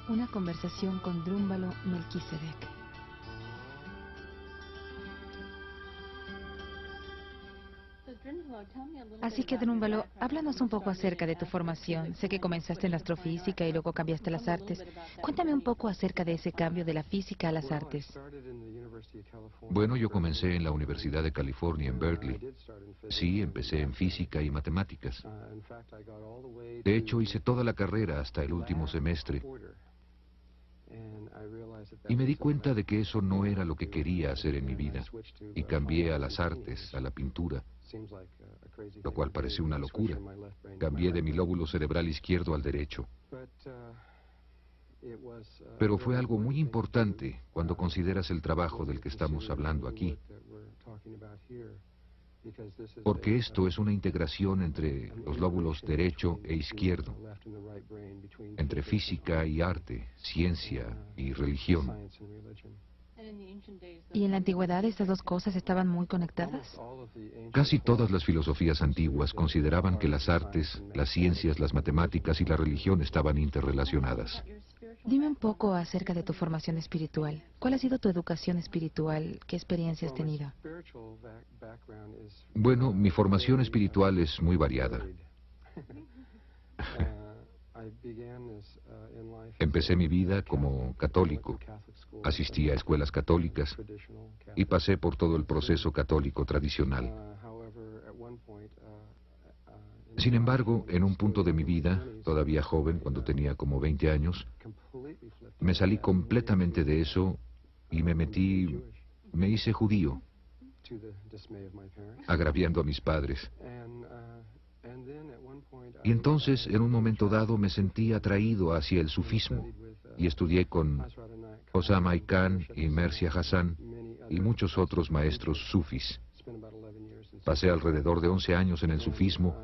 Una conversación con Drúmbalo Melquisedec. Así que, Drúmbalo, háblanos un poco acerca de tu formación. Sé que comenzaste en la astrofísica y luego cambiaste a las artes. Cuéntame un poco acerca de ese cambio de la física a las artes. Bueno, yo comencé en la Universidad de California en Berkeley. Sí, empecé en física y matemáticas. De hecho, hice toda la carrera hasta el último semestre. Y me di cuenta de que eso no era lo que quería hacer en mi vida. Y cambié a las artes, a la pintura, lo cual pareció una locura. Cambié de mi lóbulo cerebral izquierdo al derecho. Pero fue algo muy importante cuando consideras el trabajo del que estamos hablando aquí. Porque esto es una integración entre los lóbulos derecho e izquierdo, entre física y arte, ciencia y religión. ¿Y en la antigüedad estas dos cosas estaban muy conectadas? Casi todas las filosofías antiguas consideraban que las artes, las ciencias, las matemáticas y la religión estaban interrelacionadas. Dime un poco acerca de tu formación espiritual. ¿Cuál ha sido tu educación espiritual? ¿Qué experiencia has tenido? Bueno, mi formación espiritual es muy variada. Empecé mi vida como católico. Asistí a escuelas católicas y pasé por todo el proceso católico tradicional. Sin embargo, en un punto de mi vida, todavía joven, cuando tenía como 20 años, me salí completamente de eso y me hice judío, agraviando a mis padres. Y entonces, en un momento dado, me sentí atraído hacia el sufismo y estudié con Osama Khan y Mircea Hassan y muchos otros maestros sufis. Pasé alrededor de 11 años en el sufismo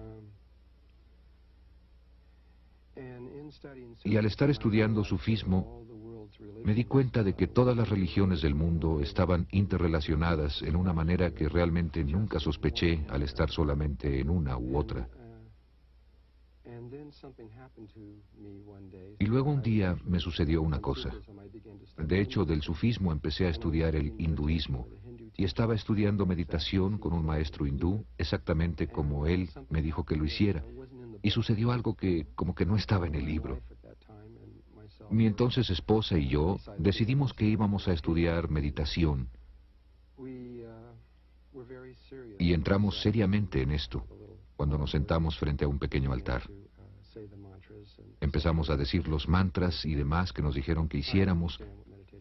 y al estar estudiando sufismo me di cuenta de que todas las religiones del mundo estaban interrelacionadas en una manera que realmente nunca sospeché al estar solamente en una u otra. Y luego un día me sucedió una cosa. De hecho, del sufismo empecé a estudiar el hinduismo y estaba estudiando meditación con un maestro hindú exactamente como él me dijo que lo hiciera. Y sucedió algo que como que no estaba en el libro. Mi entonces esposa y yo decidimos que íbamos a estudiar meditación y entramos seriamente en esto cuando nos sentamos frente a un pequeño altar. Empezamos a decir los mantras y demás que nos dijeron que hiciéramos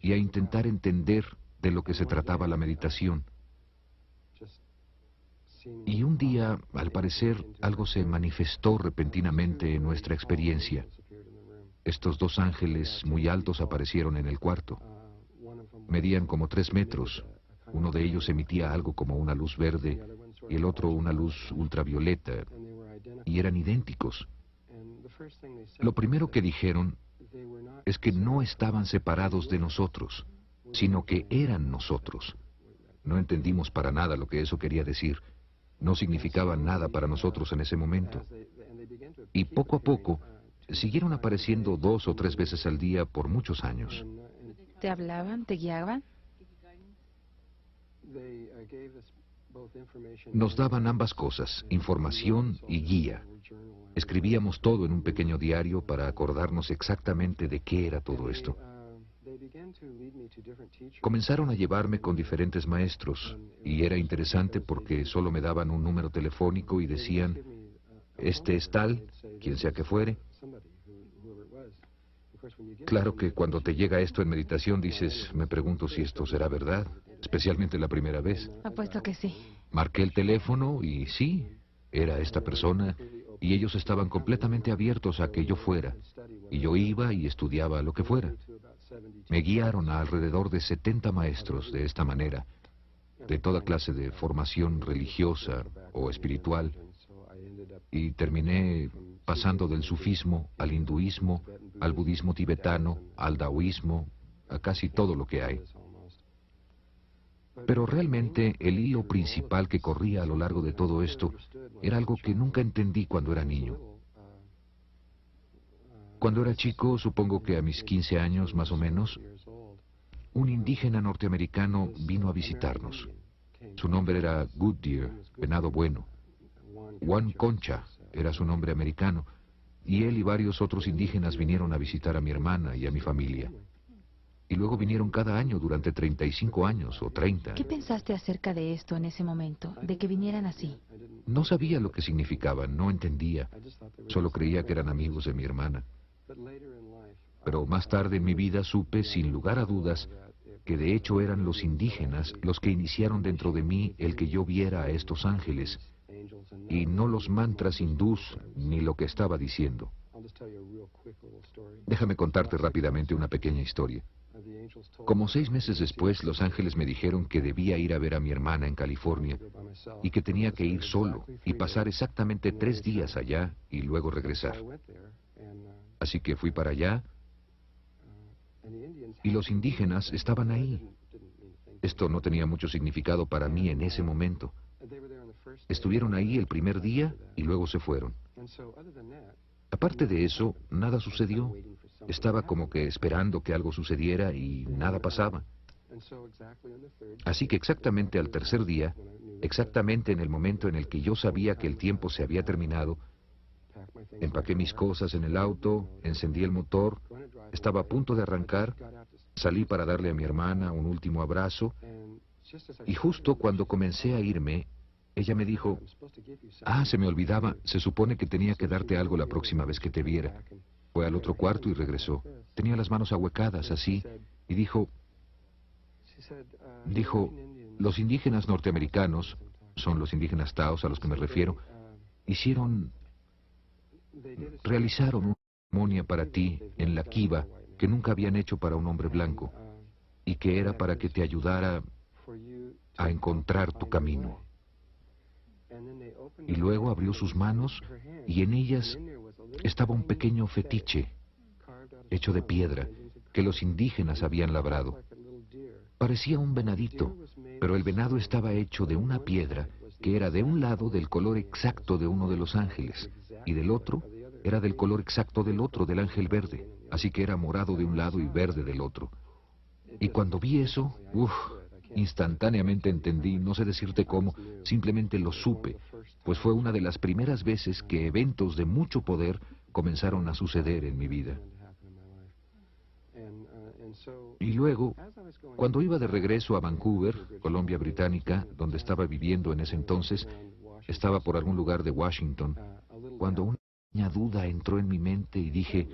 y a intentar entender de lo que se trataba la meditación. Y un día, al parecer, algo se manifestó repentinamente en nuestra experiencia. Estos dos ángeles muy altos aparecieron en el cuarto. Medían como 3 metros. Uno de ellos emitía algo como una luz verde y el otro una luz ultravioleta. Y eran idénticos. Lo primero que dijeron es que no estaban separados de nosotros, sino que eran nosotros. No entendimos para nada lo que eso quería decir. No significaba nada para nosotros en ese momento. Y poco a poco, siguieron apareciendo 2 o 3 veces al día por muchos años. ¿Te hablaban? ¿Te guiaban? Nos daban ambas cosas, información y guía. Escribíamos todo en un pequeño diario para acordarnos exactamente de qué era todo esto. Comenzaron a llevarme con diferentes maestros y era interesante porque solo me daban un número telefónico y decían, este es tal, quien sea que fuere. Claro que cuando te llega esto en meditación dices, me pregunto si esto será verdad, especialmente la primera vez. Apuesto que sí. Marqué el teléfono y sí, era esta persona y ellos estaban completamente abiertos a que yo fuera. Y yo iba y estudiaba lo que fuera. Me guiaron a alrededor de 70 maestros de esta manera, de toda clase de formación religiosa o espiritual, y terminé pasando del sufismo al hinduismo, al budismo tibetano, al taoísmo, a casi todo lo que hay. Pero realmente el hilo principal que corría a lo largo de todo esto era algo que nunca entendí cuando era niño. Cuando era chico, supongo que a mis 15 años más o menos, un indígena norteamericano vino a visitarnos. Su nombre era Goodyear, venado bueno. Juan Concha era su nombre americano, y él y varios otros indígenas vinieron a visitar a mi hermana y a mi familia. Y luego vinieron cada año durante 35 años o 30. ¿Qué pensaste acerca de esto en ese momento, de que vinieran así? No sabía lo que significaban, no entendía. Solo creía que eran amigos de mi hermana. Pero más tarde en mi vida supe, sin lugar a dudas, que de hecho eran los indígenas los que iniciaron dentro de mí el que yo viera a estos ángeles, y no los mantras hindús ni lo que estaba diciendo. Déjame contarte rápidamente una pequeña historia. Como 6 meses después, los ángeles me dijeron que debía ir a ver a mi hermana en California y que tenía que ir solo y pasar exactamente 3 días allá y luego regresar. Así que fui para allá y los indígenas estaban ahí. Esto no tenía mucho significado para mí en ese momento. Estuvieron ahí el primer día y luego se fueron. Aparte de eso, nada sucedió. Estaba como que esperando que algo sucediera y nada pasaba. Así que exactamente al tercer día, exactamente en el momento en el que yo sabía que el tiempo se había terminado, empaqué mis cosas en el auto, encendí el motor, estaba a punto de arrancar, salí para darle a mi hermana un último abrazo, y justo cuando comencé a irme, ella me dijo, se me olvidaba, se supone que tenía que darte algo la próxima vez que te viera. Fue al otro cuarto y regresó. Tenía las manos ahuecadas, así, y dijo, los indígenas norteamericanos, son los indígenas taos a los que me refiero, realizaron una ceremonia para ti en la Kiva que nunca habían hecho para un hombre blanco, y que era para que te ayudara a encontrar tu camino. Y luego abrió sus manos y en ellas estaba un pequeño fetiche hecho de piedra que los indígenas habían labrado. Parecía un venadito, pero el venado estaba hecho de una piedra que era de un lado del color exacto de uno de los ángeles y del otro era del color exacto del otro, del ángel verde. Así que era morado de un lado y verde del otro. Y cuando vi eso, instantáneamente entendí, no sé decirte cómo, simplemente lo supe, pues fue una de las primeras veces que eventos de mucho poder comenzaron a suceder en mi vida. Y luego, cuando iba de regreso a Vancouver, Columbia Británica, donde estaba viviendo en ese entonces, estaba por algún lugar de Washington, cuando una pequeña duda entró en mi mente y dije,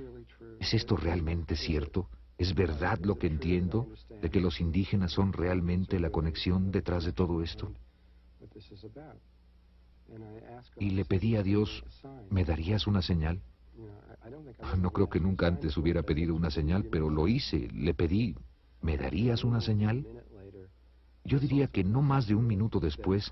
¿es esto realmente cierto? ¿Es verdad lo que entiendo de que los indígenas son realmente la conexión detrás de todo esto? Y le pedí a Dios, ¿me darías una señal? No creo que nunca antes hubiera pedido una señal, pero lo hice, le pedí, ¿me darías una señal? Yo diría que no más de un minuto después,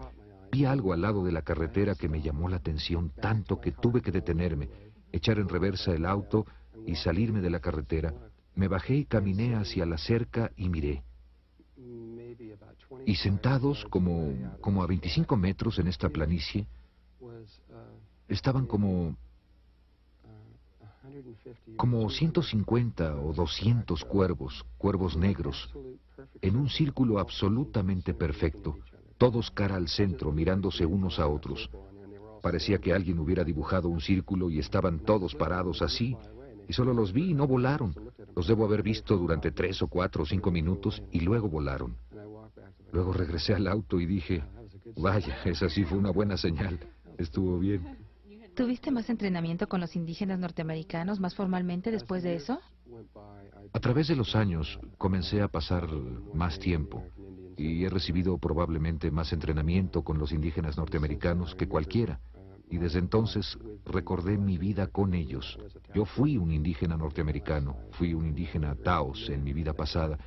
vi algo al lado de la carretera que me llamó la atención tanto que tuve que detenerme, echar en reversa el auto y salirme de la carretera. Me bajé y caminé hacia la cerca y miré. Y sentados como a 25 metros en esta planicie, estaban como 150 o 200 cuervos negros, en un círculo absolutamente perfecto, todos cara al centro, mirándose unos a otros. Parecía que alguien hubiera dibujado un círculo y estaban todos parados así, y solo los vi y no volaron. Los debo haber visto durante 3 o 4 o 5 minutos y luego volaron. Luego regresé al auto y dije, vaya, esa sí fue una buena señal, estuvo bien. ¿Tuviste más entrenamiento con los indígenas norteamericanos más formalmente después de eso? A través de los años comencé a pasar más tiempo y he recibido probablemente más entrenamiento con los indígenas norteamericanos que cualquiera. Y desde entonces recordé mi vida con ellos. Yo fui un indígena norteamericano, fui un indígena taos en mi vida pasada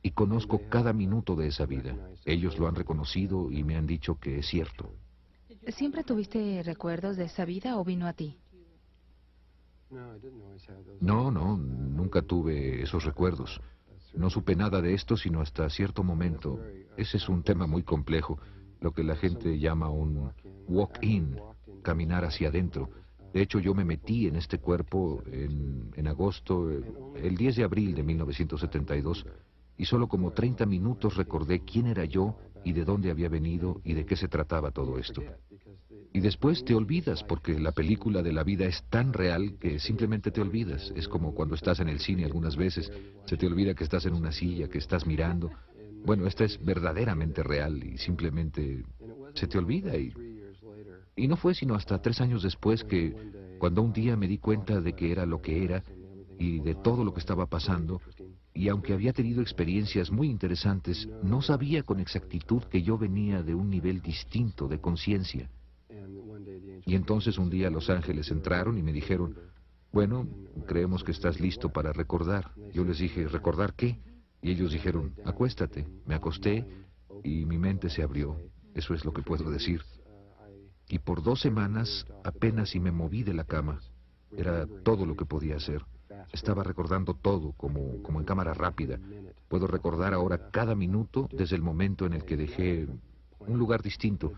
y conozco cada minuto de esa vida. Ellos lo han reconocido y me han dicho que es cierto. ¿Siempre tuviste recuerdos de esa vida o vino a ti? No, nunca tuve esos recuerdos. No supe nada de esto sino hasta cierto momento. Ese es un tema muy complejo, lo que la gente llama un walk-in, caminar hacia adentro. De hecho, yo me metí en este cuerpo en agosto, el 10 de abril de 1972, y solo como 30 minutos recordé quién era yo y de dónde había venido y de qué se trataba todo esto. Y después te olvidas, porque la película de la vida es tan real que simplemente te olvidas. Es como cuando estás en el cine algunas veces, se te olvida que estás en una silla, que estás mirando. Bueno, esta es verdaderamente real y simplemente se te olvida. Y no fue sino hasta 3 años después que, cuando un día me di cuenta de que era lo que era y de todo lo que estaba pasando, y aunque había tenido experiencias muy interesantes, no sabía con exactitud que yo venía de un nivel distinto de conciencia. Y entonces un día los ángeles entraron y me dijeron, bueno, creemos que estás listo para recordar. Yo les dije, ¿recordar qué? Y ellos dijeron, acuéstate. Me acosté y mi mente se abrió. Eso es lo que puedo decir. Y por 2 semanas apenas si me moví de la cama. Era todo lo que podía hacer. Estaba recordando todo, como en cámara rápida. Puedo recordar ahora cada minuto desde el momento en el que dejé un lugar distinto.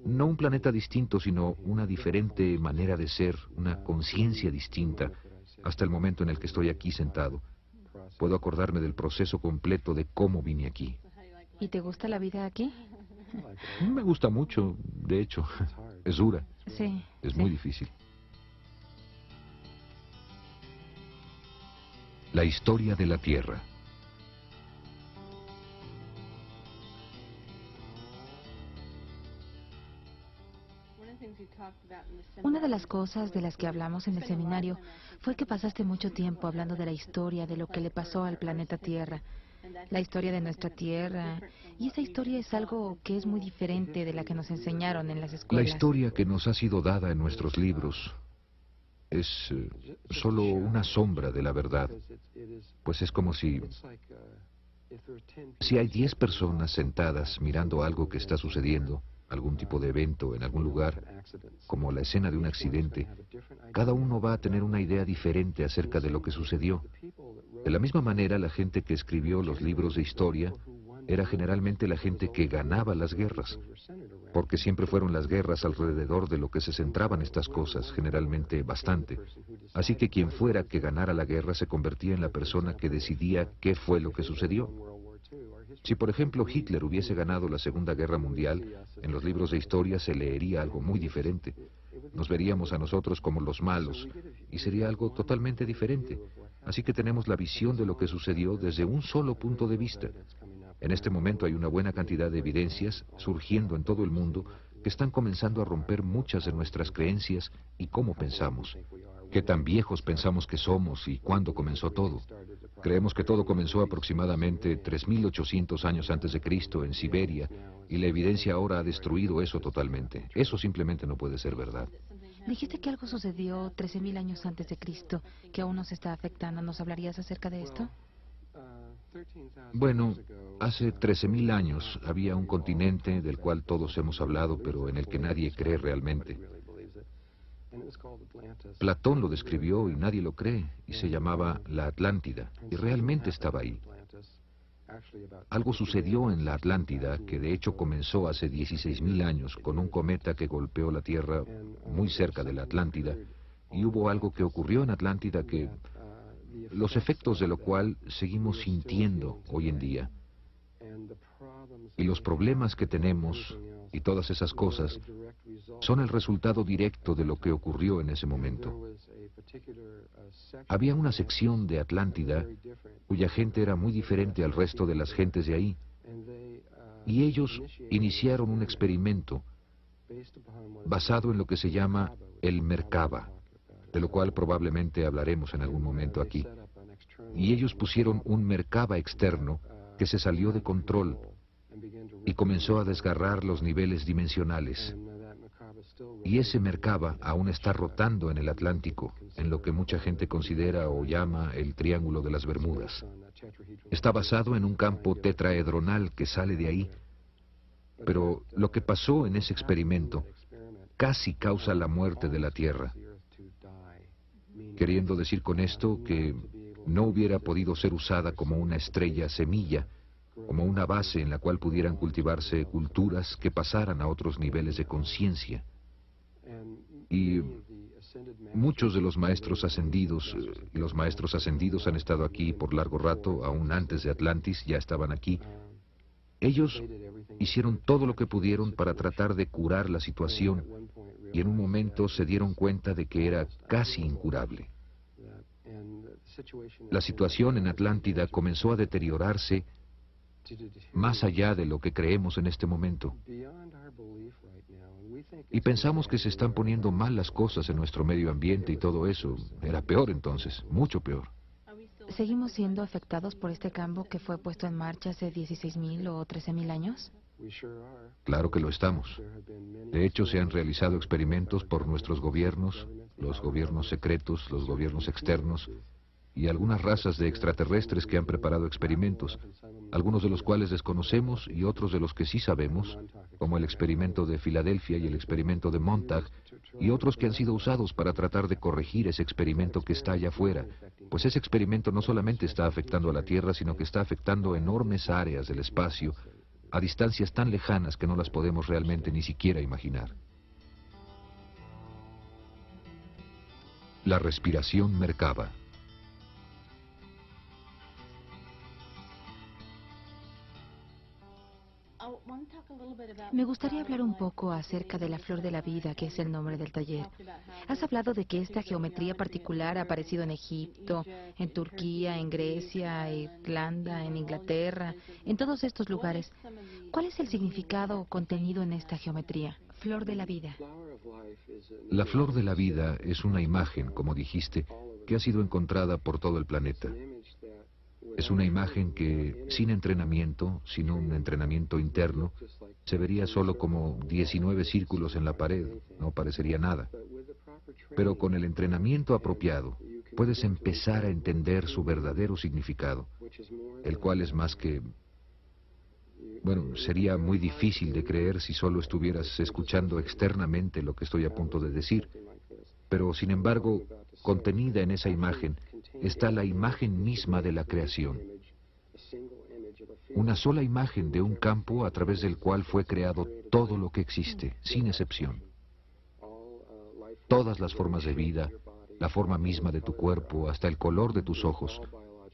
No un planeta distinto, sino una diferente manera de ser, una conciencia distinta, hasta el momento en el que estoy aquí sentado. Puedo acordarme del proceso completo de cómo vine aquí. ¿Y te gusta la vida aquí? Me gusta mucho, de hecho. Es dura. Sí. Es muy difícil. La historia de la Tierra. Una de las cosas de las que hablamos en el seminario fue que pasaste mucho tiempo hablando de la historia, de lo que le pasó al planeta Tierra, la historia de nuestra Tierra, y esa historia es algo que es muy diferente de la que nos enseñaron en las La escuelas. historia que nos ha sido dada en nuestros libros es solo una sombra de la verdad, pues es como si hay 10 personas sentadas mirando algo que está sucediendo, algún tipo de evento en algún lugar, como la escena de un accidente, cada uno va a tener una idea diferente acerca de lo que sucedió. De la misma manera, la gente que escribió los libros de historia era generalmente la gente que ganaba las guerras, porque siempre fueron las guerras alrededor de lo que se centraban estas cosas, generalmente bastante. Así que quien fuera que ganara la guerra se convertía en la persona que decidía qué fue lo que sucedió. Si, por ejemplo, Hitler hubiese ganado la Segunda Guerra Mundial, en los libros de historia se leería algo muy diferente. Nos veríamos a nosotros como los malos, y sería algo totalmente diferente. Así que tenemos la visión de lo que sucedió desde un solo punto de vista. En este momento hay una buena cantidad de evidencias surgiendo en todo el mundo que están comenzando a romper muchas de nuestras creencias y cómo pensamos. Qué tan viejos pensamos que somos y cuándo comenzó todo. Creemos que todo comenzó aproximadamente 3.800 años antes de Cristo en Siberia, y la evidencia ahora ha destruido eso totalmente. Eso simplemente no puede ser verdad. Dijiste que algo sucedió 13.000 años antes de Cristo, que aún nos está afectando. ¿Nos hablarías acerca de esto? Bueno, hace 13.000 años había un continente del cual todos hemos hablado, pero en el que nadie cree realmente. Platón lo describió y nadie lo cree, y se llamaba la Atlántida, y realmente estaba ahí. Algo sucedió en la Atlántida que de hecho comenzó hace 16.000 años con un cometa que golpeó la Tierra muy cerca de la Atlántida, y hubo algo que ocurrió en Atlántida que los efectos de lo cual seguimos sintiendo hoy en día. Y los problemas que tenemos y todas esas cosas son el resultado directo de lo que ocurrió en ese momento. Había una sección de Atlántida cuya gente era muy diferente al resto de las gentes de ahí, y ellos iniciaron un experimento basado en lo que se llama el Merkaba, de lo cual probablemente hablaremos en algún momento aquí. Y ellos pusieron un Merkaba externo que se salió de control y comenzó a desgarrar los niveles dimensionales. Y ese Merkaba aún está rotando en el Atlántico, en lo que mucha gente considera o llama el Triángulo de las Bermudas. Está basado en un campo tetraedronal que sale de ahí, pero lo que pasó en ese experimento casi causa la muerte de la Tierra. Queriendo decir con esto que no hubiera podido ser usada como una estrella semilla, como una base en la cual pudieran cultivarse culturas que pasaran a otros niveles de conciencia. Y Muchos de los maestros ascendidos han estado aquí por largo rato, aún antes de Atlantis, ya estaban aquí. Ellos hicieron todo lo que pudieron para tratar de curar la situación y en un momento se dieron cuenta de que era casi incurable. La situación en Atlántida comenzó a deteriorarse más allá de lo que creemos en este momento. Y pensamos que se están poniendo mal las cosas en nuestro medio ambiente y todo eso. Era peor entonces, mucho peor. ¿Seguimos siendo afectados por este cambio que fue puesto en marcha hace 16.000 o 13.000 años? Claro que lo estamos. De hecho, se han realizado experimentos por nuestros gobiernos, los gobiernos secretos, los gobiernos externos, y algunas razas de extraterrestres que han preparado experimentos, algunos de los cuales desconocemos y otros de los que sí sabemos, como el experimento de Filadelfia y el experimento de Montauk, y otros que han sido usados para tratar de corregir ese experimento que está allá afuera, pues ese experimento no solamente está afectando a la Tierra, sino que está afectando enormes áreas del espacio, a distancias tan lejanas que no las podemos realmente ni siquiera imaginar. La respiración Merkaba. Me gustaría hablar un poco acerca de la flor de la vida, que es el nombre del taller. Has hablado de que esta geometría particular ha aparecido en Egipto, en Turquía, en Grecia, Irlanda, en Inglaterra, en todos estos lugares. ¿Cuál es el significado contenido en esta geometría? Flor de la vida. La flor de la vida es una imagen, como dijiste, que ha sido encontrada por todo el planeta. Es una imagen que, sin entrenamiento, sin un entrenamiento interno, se vería solo como 19 círculos en la pared, no parecería nada. Pero con el entrenamiento apropiado, puedes empezar a entender su verdadero significado, el cual es más que... Bueno, sería muy difícil de creer si solo estuvieras escuchando externamente lo que estoy a punto de decir. Pero, sin embargo, contenida en esa imagen está la imagen misma de la creación. Una sola imagen de un campo a través del cual fue creado todo lo que existe, sin excepción. Todas las formas de vida, la forma misma de tu cuerpo, hasta el color de tus ojos,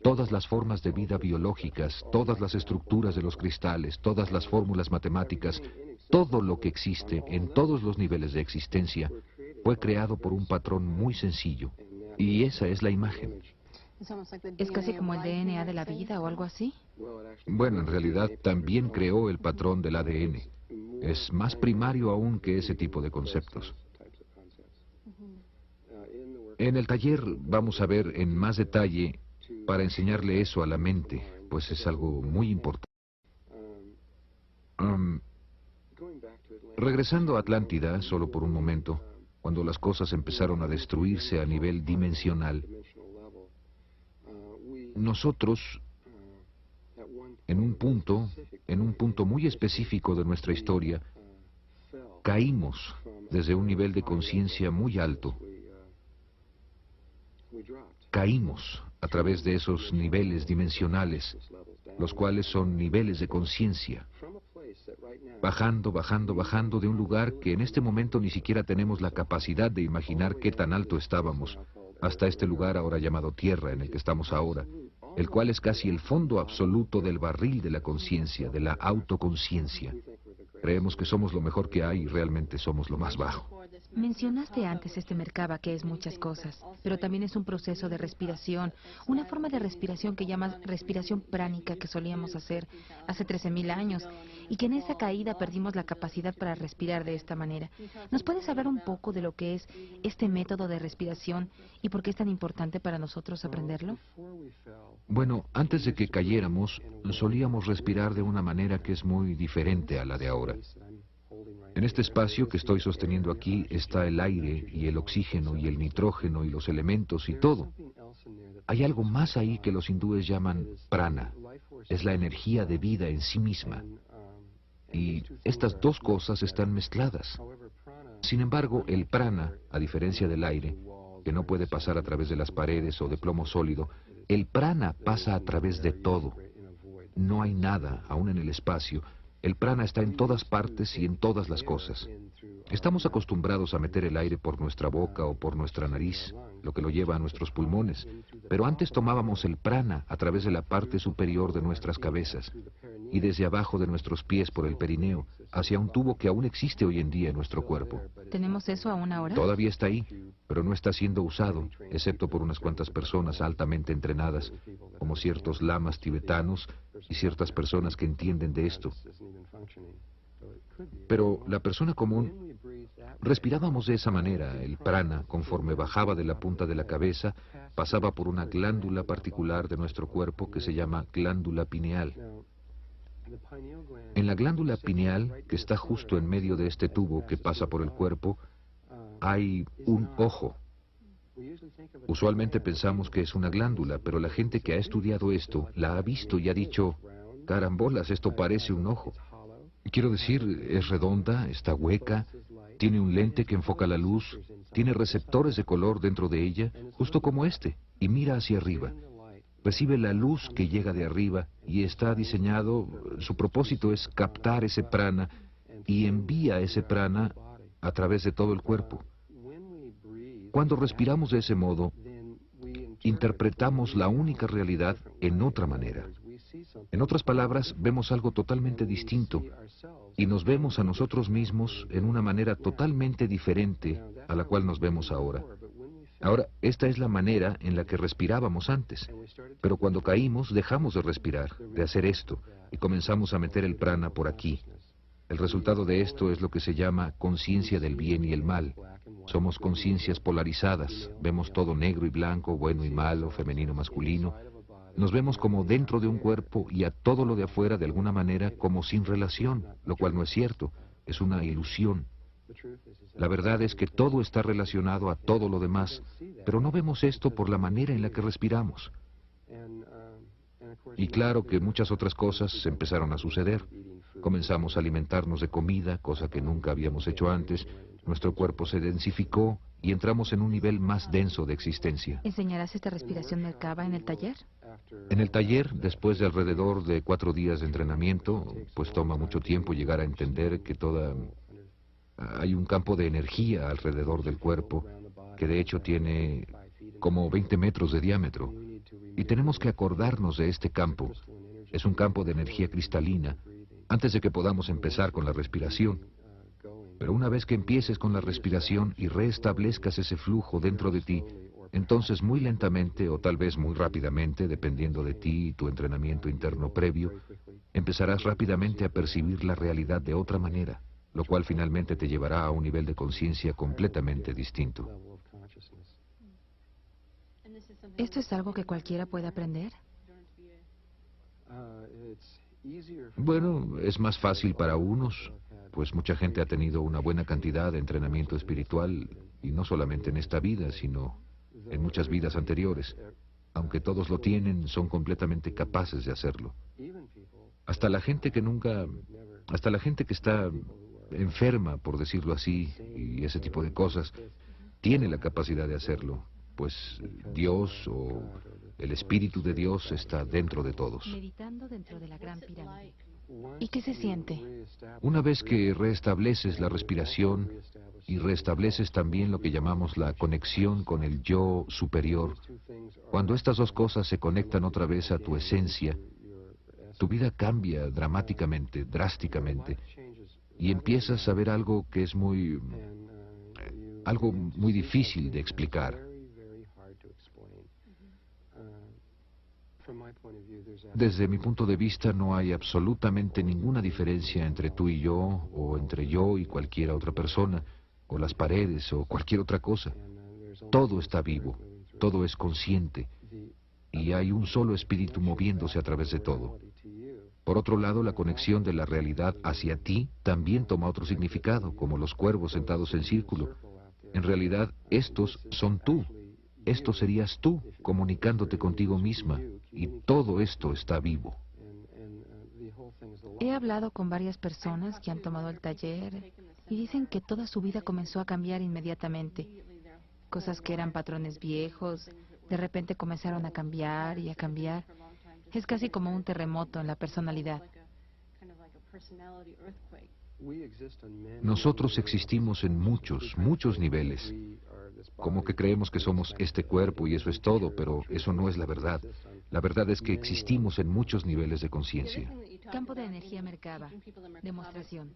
todas las formas de vida biológicas, todas las estructuras de los cristales, todas las fórmulas matemáticas, todo lo que existe en todos los niveles de existencia fue creado por un patrón muy sencillo. Y esa es la imagen. ¿Es casi como el DNA de la vida o algo así? Bueno, en realidad también creó el patrón del ADN. Es más primario aún que ese tipo de conceptos. En el taller vamos a ver en más detalle para enseñarle eso a la mente, pues es algo muy importante. Regresando a Atlántida, solo por un momento, cuando las cosas empezaron a destruirse a nivel dimensional, nosotros, en un punto muy específico de nuestra historia, caímos desde un nivel de conciencia muy alto. Caímos a través de esos niveles dimensionales, los cuales son niveles de conciencia, bajando, bajando, bajando de un lugar que en este momento ni siquiera tenemos la capacidad de imaginar qué tan alto estábamos, hasta este lugar ahora llamado Tierra, en el que estamos ahora, el cual es casi el fondo absoluto del barril de la conciencia, de la autoconciencia. Creemos que somos lo mejor que hay y realmente somos lo más bajo. Mencionaste antes este Merkaba, que es muchas cosas, pero también es un proceso de respiración, una forma de respiración que llamas respiración pránica que solíamos hacer hace 13.000 años y que en esa caída perdimos la capacidad para respirar de esta manera. ¿Nos puedes hablar un poco de lo que es este método de respiración y por qué es tan importante para nosotros aprenderlo? Bueno, antes de que cayéramos, solíamos respirar de una manera que es muy diferente a la de ahora. En este espacio que estoy sosteniendo aquí está el aire y el oxígeno y el nitrógeno y los elementos y todo. Hay algo más ahí que los hindúes llaman prana. Es la energía de vida en sí misma. Y estas dos cosas están mezcladas. Sin embargo, el prana, a diferencia del aire, que no puede pasar a través de las paredes o de plomo sólido, el prana pasa a través de todo. No hay nada, aún en el espacio. El prana está en todas partes y en todas las cosas. Estamos acostumbrados a meter el aire por nuestra boca o por nuestra nariz, lo que lo lleva a nuestros pulmones, pero antes tomábamos el prana a través de la parte superior de nuestras cabezas y desde abajo de nuestros pies por el perineo, hacia un tubo que aún existe hoy en día en nuestro cuerpo. ¿Tenemos eso aún ahora? Todavía está ahí, pero no está siendo usado, excepto por unas cuantas personas altamente entrenadas, como ciertos lamas tibetanos y ciertas personas que entienden de esto. Pero la persona común, respirábamos de esa manera. El prana, conforme bajaba de la punta de la cabeza, pasaba por una glándula particular de nuestro cuerpo que se llama glándula pineal. En la glándula pineal, que está justo en medio de este tubo que pasa por el cuerpo, hay un ojo. Usualmente pensamos que es una glándula, pero la gente que ha estudiado esto la ha visto y ha dicho, carambolas, esto parece un ojo. Quiero decir, es redonda, está hueca, tiene un lente que enfoca la luz, tiene receptores de color dentro de ella, justo como este, y mira hacia arriba. Recibe la luz que llega de arriba y está diseñado, su propósito es captar ese prana y envía ese prana a través de todo el cuerpo. Cuando respiramos de ese modo, interpretamos la única realidad en otra manera. En otras palabras, vemos algo totalmente distinto y nos vemos a nosotros mismos en una manera totalmente diferente a la cual nos vemos ahora. Ahora, esta es la manera en la que respirábamos antes, pero cuando caímos dejamos de respirar, de hacer esto, y comenzamos a meter el prana por aquí. El resultado de esto es lo que se llama conciencia del bien y el mal. Somos conciencias polarizadas, vemos todo negro y blanco, bueno y malo, femenino, masculino. Nos vemos como dentro de un cuerpo y a todo lo de afuera de alguna manera como sin relación, lo cual no es cierto, es una ilusión. La verdad es que todo está relacionado a todo lo demás, pero no vemos esto por la manera en la que respiramos. Y claro que muchas otras cosas empezaron a suceder. Comenzamos a alimentarnos de comida, cosa que nunca habíamos hecho antes. Nuestro cuerpo se densificó y entramos en un nivel más denso de existencia. ¿Enseñarás esta respiración Merkaba en el taller? En el taller, después de alrededor de 4 días de entrenamiento, pues toma mucho tiempo llegar a entender que hay un campo de energía alrededor del cuerpo, que de hecho tiene como 20 metros de diámetro. Y tenemos que acordarnos de este campo. Es un campo de energía cristalina, antes de que podamos empezar con la respiración. Pero una vez que empieces con la respiración y restablezcas ese flujo dentro de ti, entonces muy lentamente o tal vez muy rápidamente, dependiendo de ti y tu entrenamiento interno previo, empezarás rápidamente a percibir la realidad de otra manera, lo cual finalmente te llevará a un nivel de conciencia completamente distinto. ¿Esto es algo que cualquiera puede aprender? Bueno, es más fácil para unos, pues mucha gente ha tenido una buena cantidad de entrenamiento espiritual, y no solamente en esta vida, sino en muchas vidas anteriores. Aunque todos lo tienen, son completamente capaces de hacerlo. Hasta la gente que está enferma, por decirlo así, y ese tipo de cosas, tiene la capacidad de hacerlo, pues Dios o el Espíritu de Dios está dentro de todos. Meditando dentro de la Gran Pirámide. ¿Y qué se siente? Una vez que restableces la respiración y restableces también lo que llamamos la conexión con el yo superior, cuando estas dos cosas se conectan otra vez a tu esencia, tu vida cambia dramáticamente, drásticamente, y empiezas a ver algo que es algo muy difícil de explicar. Desde mi punto de vista no hay absolutamente ninguna diferencia entre tú y yo, o entre yo y cualquier otra persona, o las paredes, o cualquier otra cosa. Todo está vivo, todo es consciente, y hay un solo espíritu moviéndose a través de todo. Por otro lado, la conexión de la realidad hacia ti también toma otro significado, como los cuervos sentados en círculo. En realidad, estos son tú. Esto serías tú, comunicándote contigo misma, y todo esto está vivo. He hablado con varias personas que han tomado el taller y dicen que toda su vida comenzó a cambiar inmediatamente. Cosas que eran patrones viejos, de repente comenzaron a cambiar y a cambiar. Es casi como un terremoto en la personalidad. Nosotros existimos en muchos, muchos niveles. Como que creemos que somos este cuerpo y eso es todo, pero eso no es la verdad. La verdad es que existimos en muchos niveles de conciencia. Campo de energía Merkaba. Demostración.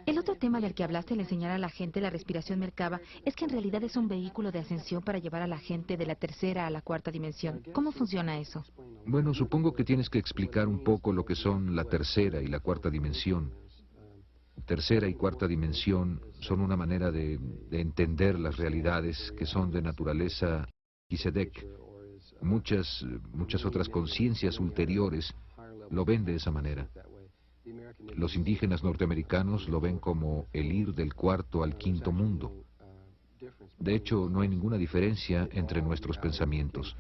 El otro tema del que hablaste al enseñar a la gente la respiración Merkaba es que en realidad es un vehículo de ascensión para llevar a la gente de la tercera a la cuarta dimensión. ¿Cómo funciona eso? Bueno, supongo que tienes que explicar un poco lo que son la tercera y la cuarta dimensión. Tercera y cuarta dimensión son una manera de entender las realidades que son de naturaleza Kisedek. Muchas otras conciencias ulteriores lo ven de esa manera. Los indígenas norteamericanos lo ven como el ir del cuarto al quinto mundo. De hecho, no hay ninguna diferencia entre nuestros pensamientos.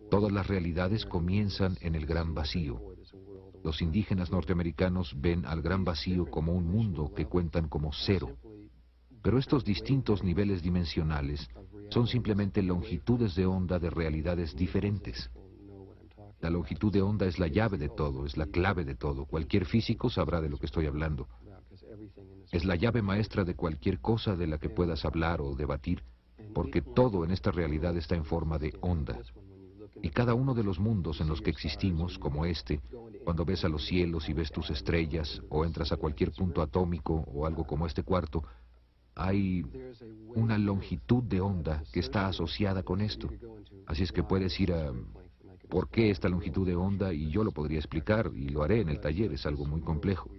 Todas las realidades comienzan en el gran vacío. Los indígenas norteamericanos ven al gran vacío como un mundo que cuentan como cero. Pero estos distintos niveles dimensionales son simplemente longitudes de onda de realidades diferentes. La longitud de onda es la llave de todo, es la clave de todo. Cualquier físico sabrá de lo que estoy hablando. Es la llave maestra de cualquier cosa de la que puedas hablar o debatir, porque todo en esta realidad está en forma de onda. Y cada uno de los mundos en los que existimos, como este, cuando ves a los cielos y ves tus estrellas, o entras a cualquier punto atómico o algo como este cuarto, hay una longitud de onda que está asociada con esto. Así es que puedes ir a ¿por qué esta longitud de onda? Y yo lo podría explicar, y lo haré en el taller, es algo muy complejo.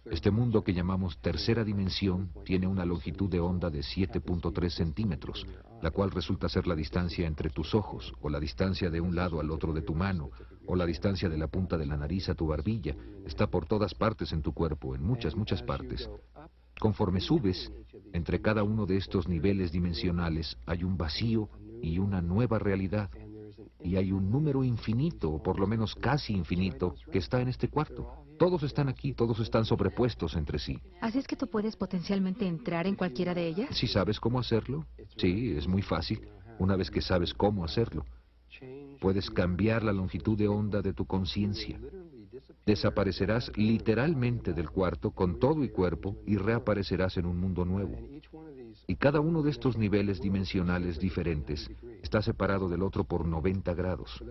Este mundo que llamamos tercera dimensión tiene una longitud de onda de 7.3 centímetros, la cual resulta ser la distancia entre tus ojos, o la distancia de un lado al otro de tu mano, o la distancia de la punta de la nariz a tu barbilla. Está por todas partes en tu cuerpo, en muchas, muchas partes. Conforme subes, entre cada uno de estos niveles dimensionales hay un vacío y una nueva realidad. Y hay un número infinito, o por lo menos casi infinito, que está en este cuarto. Todos están aquí, todos están sobrepuestos entre sí. ¿Así es que tú puedes potencialmente entrar en cualquiera de ellas? ¿Si sabes cómo hacerlo? Sí, es muy fácil. Una vez que sabes cómo hacerlo, puedes cambiar la longitud de onda de tu conciencia. Desaparecerás literalmente del cuarto con todo y cuerpo y reaparecerás en un mundo nuevo. Y cada uno de estos niveles dimensionales diferentes está separado del otro por 90 grados.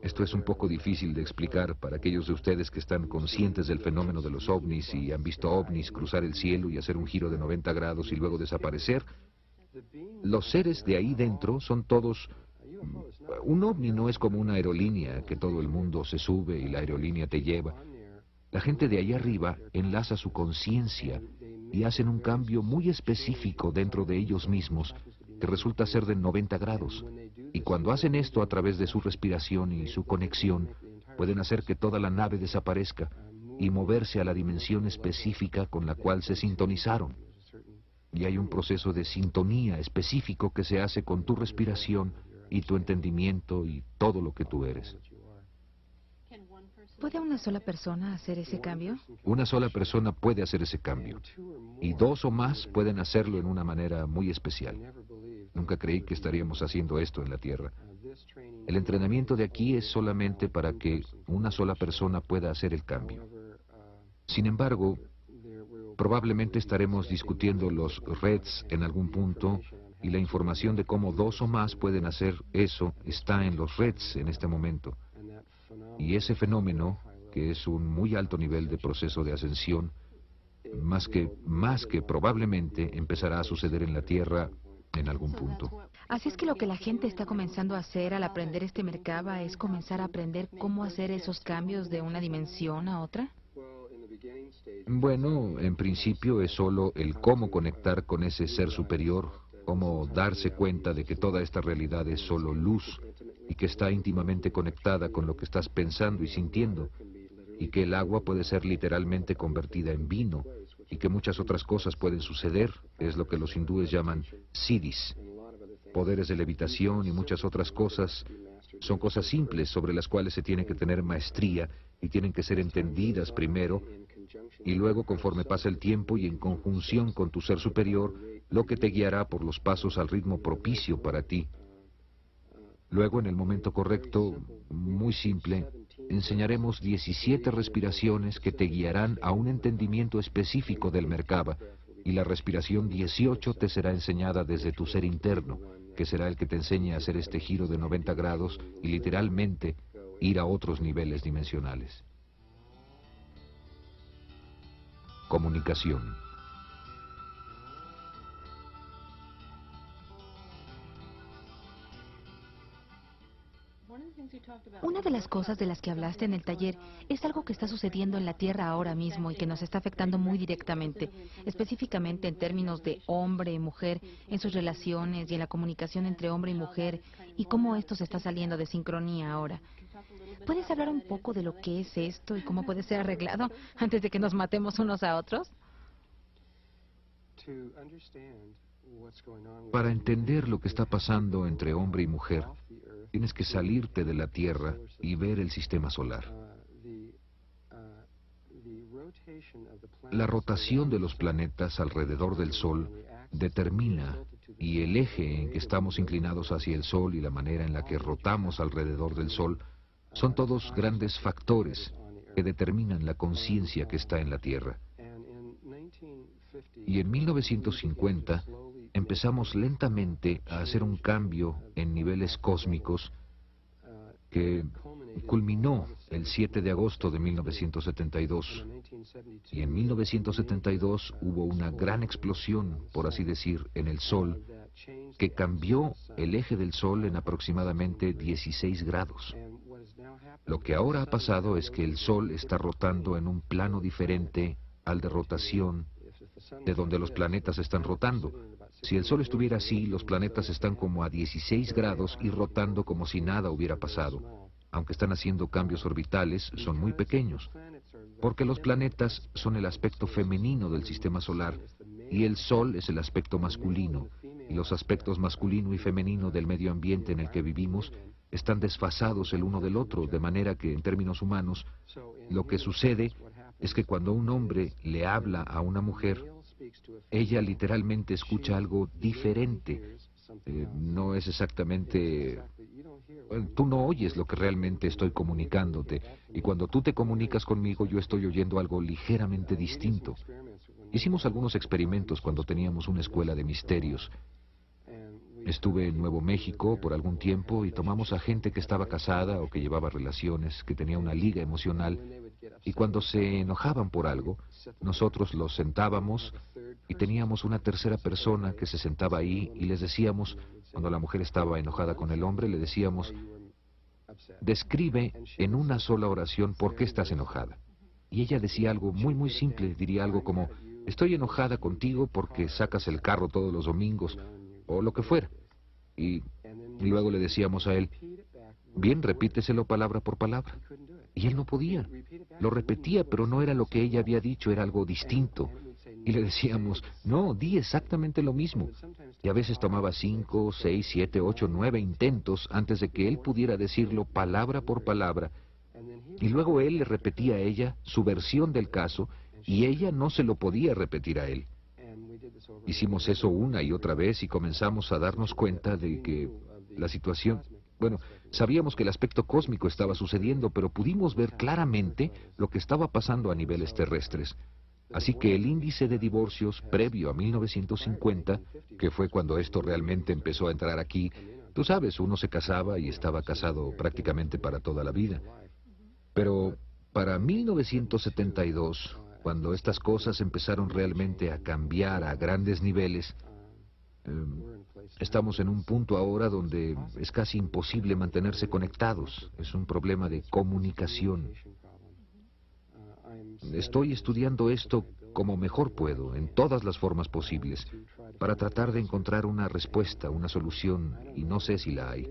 Esto es un poco difícil de explicar para aquellos de ustedes que están conscientes del fenómeno de los ovnis y han visto ovnis cruzar el cielo y hacer un giro de 90 grados y luego desaparecer. Los seres de ahí dentro son todos... Un ovni no es como una aerolínea que todo el mundo se sube y la aerolínea te lleva. La gente de ahí arriba enlaza su conciencia y hacen un cambio muy específico dentro de ellos mismos que resulta ser de 90 grados. Y cuando hacen esto a través de su respiración y su conexión, pueden hacer que toda la nave desaparezca y moverse a la dimensión específica con la cual se sintonizaron. Y hay un proceso de sintonía específico que se hace con tu respiración y tu entendimiento y todo lo que tú eres. ¿Puede una sola persona hacer ese cambio? Una sola persona puede hacer ese cambio, y dos o más pueden hacerlo en una manera muy especial. Nunca creí que estaríamos haciendo esto en la Tierra. El entrenamiento de aquí es solamente para que una sola persona pueda hacer el cambio. Sin embargo, probablemente estaremos discutiendo los REDs en algún punto, y la información de cómo dos o más pueden hacer eso está en los REDs en este momento. Y ese fenómeno, que es un muy alto nivel de proceso de ascensión, más que probablemente empezará a suceder en la Tierra en algún punto. Así es que lo que la gente está comenzando a hacer al aprender este Merkaba es comenzar a aprender cómo hacer esos cambios de una dimensión a otra. Bueno, en principio es solo el cómo conectar con ese ser superior, cómo darse cuenta de que toda esta realidad es solo luz y que está íntimamente conectada con lo que estás pensando y sintiendo, y que el agua puede ser literalmente convertida en vino, y que muchas otras cosas pueden suceder, es lo que los hindúes llaman siddhis. Poderes de levitación y muchas otras cosas son cosas simples sobre las cuales se tiene que tener maestría y tienen que ser entendidas primero, y luego conforme pasa el tiempo y en conjunción con tu ser superior, lo que te guiará por los pasos al ritmo propicio para ti. Luego, en el momento correcto, muy simple, enseñaremos 17 respiraciones que te guiarán a un entendimiento específico del Merkaba, y la respiración 18 te será enseñada desde tu ser interno, que será el que te enseñe a hacer este giro de 90 grados y literalmente ir a otros niveles dimensionales. Comunicación. Una de las cosas de las que hablaste en el taller es algo que está sucediendo en la Tierra ahora mismo y que nos está afectando muy directamente, específicamente en términos de hombre y mujer, en sus relaciones y en la comunicación entre hombre y mujer, y cómo esto se está saliendo de sincronía ahora. ¿Puedes hablar un poco de lo que es esto y cómo puede ser arreglado antes de que nos matemos unos a otros? Para entender lo que está pasando entre hombre y mujer, tienes que salirte de la Tierra y ver el sistema solar. La rotación de los planetas alrededor del Sol determina, y el eje en que estamos inclinados hacia el Sol y la manera en la que rotamos alrededor del Sol, son todos grandes factores que determinan la conciencia que está en la Tierra. Y en 1950 empezamos lentamente a hacer un cambio en niveles cósmicos que culminó el 7 de agosto de 1972. Y en 1972 hubo una gran explosión, por así decir, en el Sol, que cambió el eje del Sol en aproximadamente 16 grados. Lo que ahora ha pasado es que el Sol está rotando en un plano diferente al de rotación de donde los planetas están rotando. Si el Sol estuviera así, los planetas están como a 16 grados y rotando como si nada hubiera pasado. Aunque están haciendo cambios orbitales, son muy pequeños, porque los planetas son el aspecto femenino del sistema solar y el Sol es el aspecto masculino, y los aspectos masculino y femenino del medio ambiente en el que vivimos están desfasados el uno del otro, de manera que, en términos humanos, lo que sucede es que cuando un hombre le habla a una mujer, ella literalmente escucha algo diferente. No es exactamente... Tú no oyes lo que realmente estoy comunicándote, y cuando tú te comunicas conmigo yo estoy oyendo algo ligeramente distinto. Hicimos algunos experimentos cuando teníamos una escuela de misterios. Estuve en Nuevo México por algún tiempo y tomamos a gente que estaba casada o que llevaba relaciones, que tenía una liga emocional, y cuando se enojaban por algo, nosotros los sentábamos y teníamos una tercera persona que se sentaba ahí y les decíamos, cuando la mujer estaba enojada con el hombre, le decíamos, describe en una sola oración por qué estás enojada. Y ella decía algo muy simple, diría algo como, estoy enojada contigo porque sacas el carro todos los domingos, o lo que fuera. Y luego le decíamos a él, bien, repíteselo palabra por palabra. Y él no podía. Lo repetía, pero no era lo que ella había dicho, era algo distinto. Y le decíamos, no, di exactamente lo mismo. Y a veces tomaba 5, 6, 7, 8, 9 intentos antes de que él pudiera decirlo palabra por palabra. Y luego él le repetía a ella su versión del caso, y ella no se lo podía repetir a él. Hicimos eso una y otra vez y comenzamos a darnos cuenta de que la situación... Bueno, sabíamos que el aspecto cósmico estaba sucediendo, pero pudimos ver claramente lo que estaba pasando a niveles terrestres. Así que el índice de divorcios previo a 1950, que fue cuando esto realmente empezó a entrar aquí, tú sabes, uno se casaba y estaba casado prácticamente para toda la vida. Pero para 1972, cuando estas cosas empezaron realmente a cambiar a grandes niveles, estamos en un punto ahora donde es casi imposible mantenerse conectados. Es un problema de comunicación. Estoy estudiando esto como mejor puedo, en todas las formas posibles, para tratar de encontrar una respuesta, una solución, y no sé si la hay.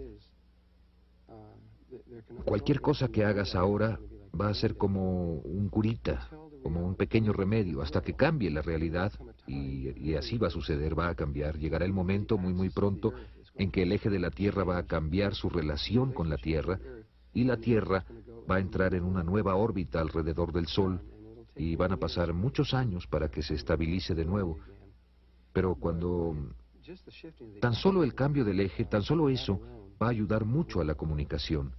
Cualquier cosa que hagas ahora va a ser como un curita, como un pequeño remedio, hasta que cambie la realidad, y así va a suceder, va a cambiar. Llegará el momento muy pronto en que el eje de la Tierra va a cambiar su relación con la Tierra, y la Tierra va a entrar en una nueva órbita alrededor del Sol, y van a pasar muchos años para que se estabilice de nuevo. Pero cuando tan solo el cambio del eje, tan solo eso, va a ayudar mucho a la comunicación,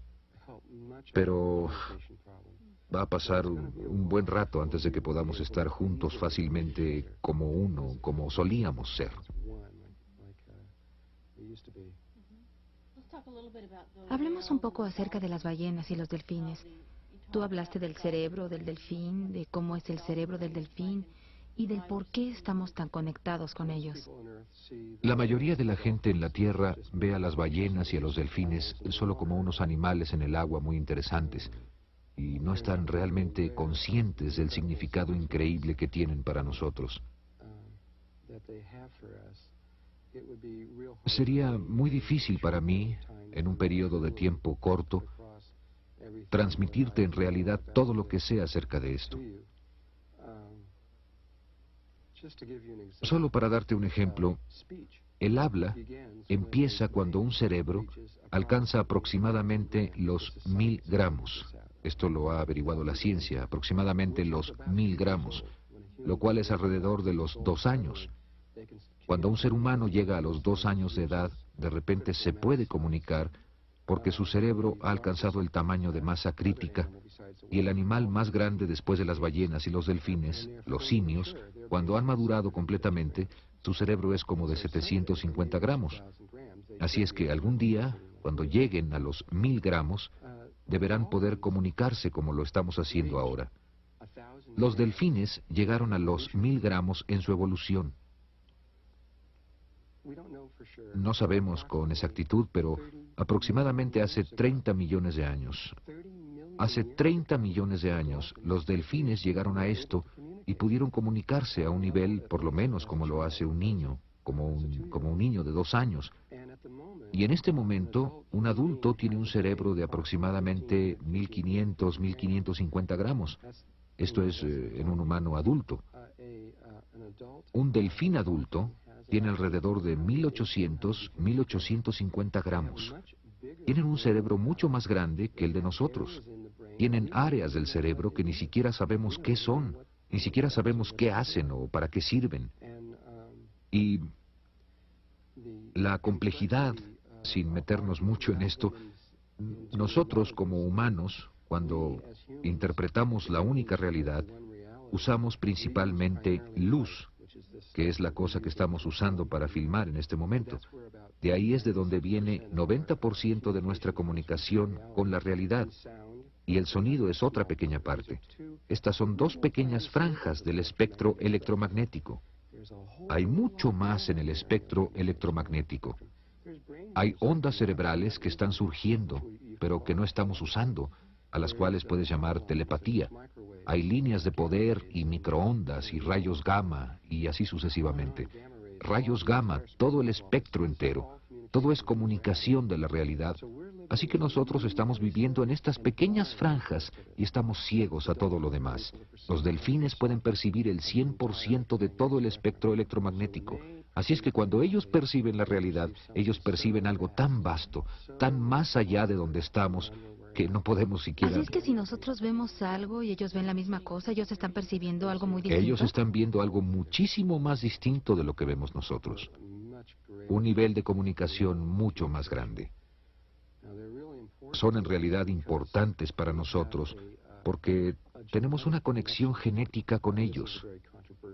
pero va a pasar un buen rato antes de que podamos estar juntos fácilmente como uno, como solíamos ser. Hablemos un poco acerca de las ballenas y los delfines. Tú hablaste del cerebro del delfín, de cómo es el cerebro del delfín y del por qué estamos tan conectados con ellos. La mayoría de la gente en la Tierra ve a las ballenas y a los delfines solo como unos animales en el agua muy interesantes y no están realmente conscientes del significado increíble que tienen para nosotros. Sería muy difícil para mí, en un periodo de tiempo corto, transmitirte en realidad todo lo que sé acerca de esto. Solo para darte un ejemplo, el habla empieza cuando un cerebro alcanza aproximadamente los 1000 gramos. Esto lo ha averiguado la ciencia, aproximadamente los 1000 gramos, lo cual es alrededor de los 2 años. Cuando un ser humano llega a los 2 años de edad, de repente se puede comunicar porque su cerebro ha alcanzado el tamaño de masa crítica y el animal más grande después de las ballenas y los delfines, los simios, cuando han madurado completamente, su cerebro es como de 750 gramos. Así es que algún día, cuando lleguen a los 1000 gramos, deberán poder comunicarse como lo estamos haciendo ahora. Los delfines llegaron a los 1000 gramos en su evolución. No sabemos con exactitud, pero aproximadamente hace 30 millones de años. Hace 30 millones de años, los delfines llegaron a esto y pudieron comunicarse a un nivel, por lo menos como lo hace un niño, como un niño de 2 años. Y en este momento, un adulto tiene un cerebro de aproximadamente 1500, 1550 gramos. Esto es en un humano adulto. Un delfín adulto tiene alrededor de 1800, 1850 gramos. Tienen un cerebro mucho más grande que el de nosotros. Tienen áreas del cerebro que ni siquiera sabemos qué son, ni siquiera sabemos qué hacen o para qué sirven. Y la complejidad, sin meternos mucho en esto, nosotros como humanos, cuando interpretamos la única realidad, usamos principalmente luz, que es la cosa que estamos usando para filmar en este momento. De ahí es de donde viene 90% de nuestra comunicación con la realidad. Y el sonido es otra pequeña parte. Estas son 2 pequeñas franjas del espectro electromagnético. Hay mucho más en el espectro electromagnético. Hay ondas cerebrales que están surgiendo, pero que no estamos usando, a las cuales puedes llamar telepatía. Hay líneas de poder y microondas y rayos gamma y así sucesivamente. Rayos gamma, todo el espectro entero. Todo es comunicación de la realidad. Así que nosotros estamos viviendo en estas pequeñas franjas y estamos ciegos a todo lo demás. Los delfines pueden percibir el 100% de todo el espectro electromagnético. Así es que cuando ellos perciben la realidad, ellos perciben algo tan vasto, tan más allá de donde estamos, que no podemos siquiera... Así es que si nosotros vemos algo y ellos ven la misma cosa, ellos están percibiendo algo muy distinto. Ellos están viendo algo muchísimo más distinto de lo que vemos nosotros. Un nivel de comunicación mucho más grande. Son en realidad importantes para nosotros porque tenemos una conexión genética con ellos.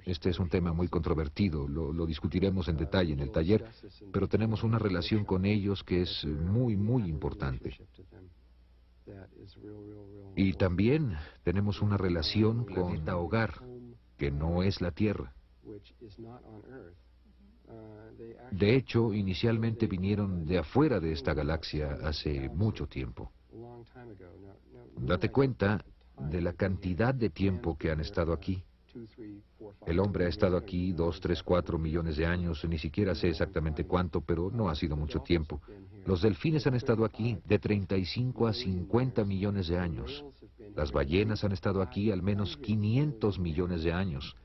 Este es un tema muy controvertido, lo discutiremos en detalle en el taller, pero tenemos una relación con ellos que es muy, muy importante. Y también tenemos una relación con la hogar, que no es la Tierra. De hecho, inicialmente vinieron de afuera de esta galaxia hace mucho tiempo. Date cuenta de la cantidad de tiempo que han estado aquí. El hombre ha estado aquí 2, 3, 4 millones de años, ni siquiera sé exactamente cuánto, pero no ha sido mucho tiempo. Los delfines han estado aquí de 35 a 50 millones de años. Las ballenas han estado aquí al menos 500 millones de años.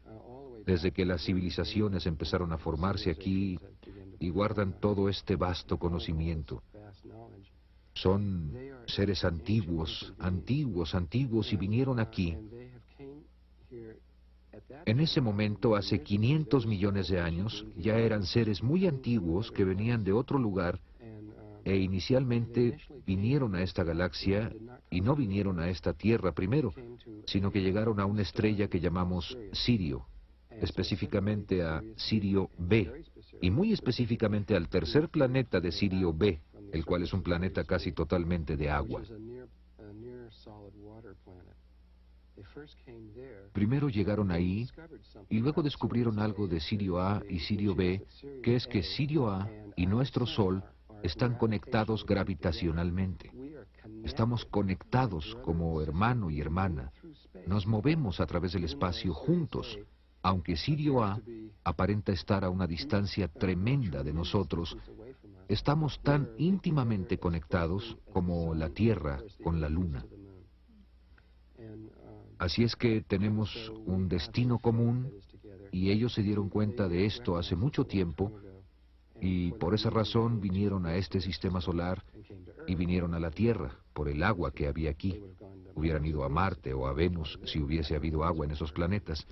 Desde que las civilizaciones empezaron a formarse aquí y guardan todo este vasto conocimiento. Son seres antiguos, antiguos, antiguos y vinieron aquí. En ese momento, hace 500 millones de años, ya eran seres muy antiguos que venían de otro lugar E inicialmente vinieron a esta galaxia y no vinieron a esta Tierra primero, sino que llegaron a una estrella que llamamos Sirio, específicamente a Sirio B, y muy específicamente al tercer planeta de Sirio B, el cual es un planeta casi totalmente de agua. Primero llegaron ahí y luego descubrieron algo de Sirio A y Sirio B, que es que Sirio A y nuestro Sol están conectados gravitacionalmente. Estamos conectados como hermano y hermana. Nos movemos a través del espacio juntos. Aunque Sirio A aparenta estar a una distancia tremenda de nosotros, estamos tan íntimamente conectados como la Tierra con la Luna. Así es que tenemos un destino común y ellos se dieron cuenta de esto hace mucho tiempo y por esa razón vinieron a este sistema solar y vinieron a la Tierra por el agua que había aquí. Hubieran ido a Marte o a Venus si hubiese habido agua en esos planetas.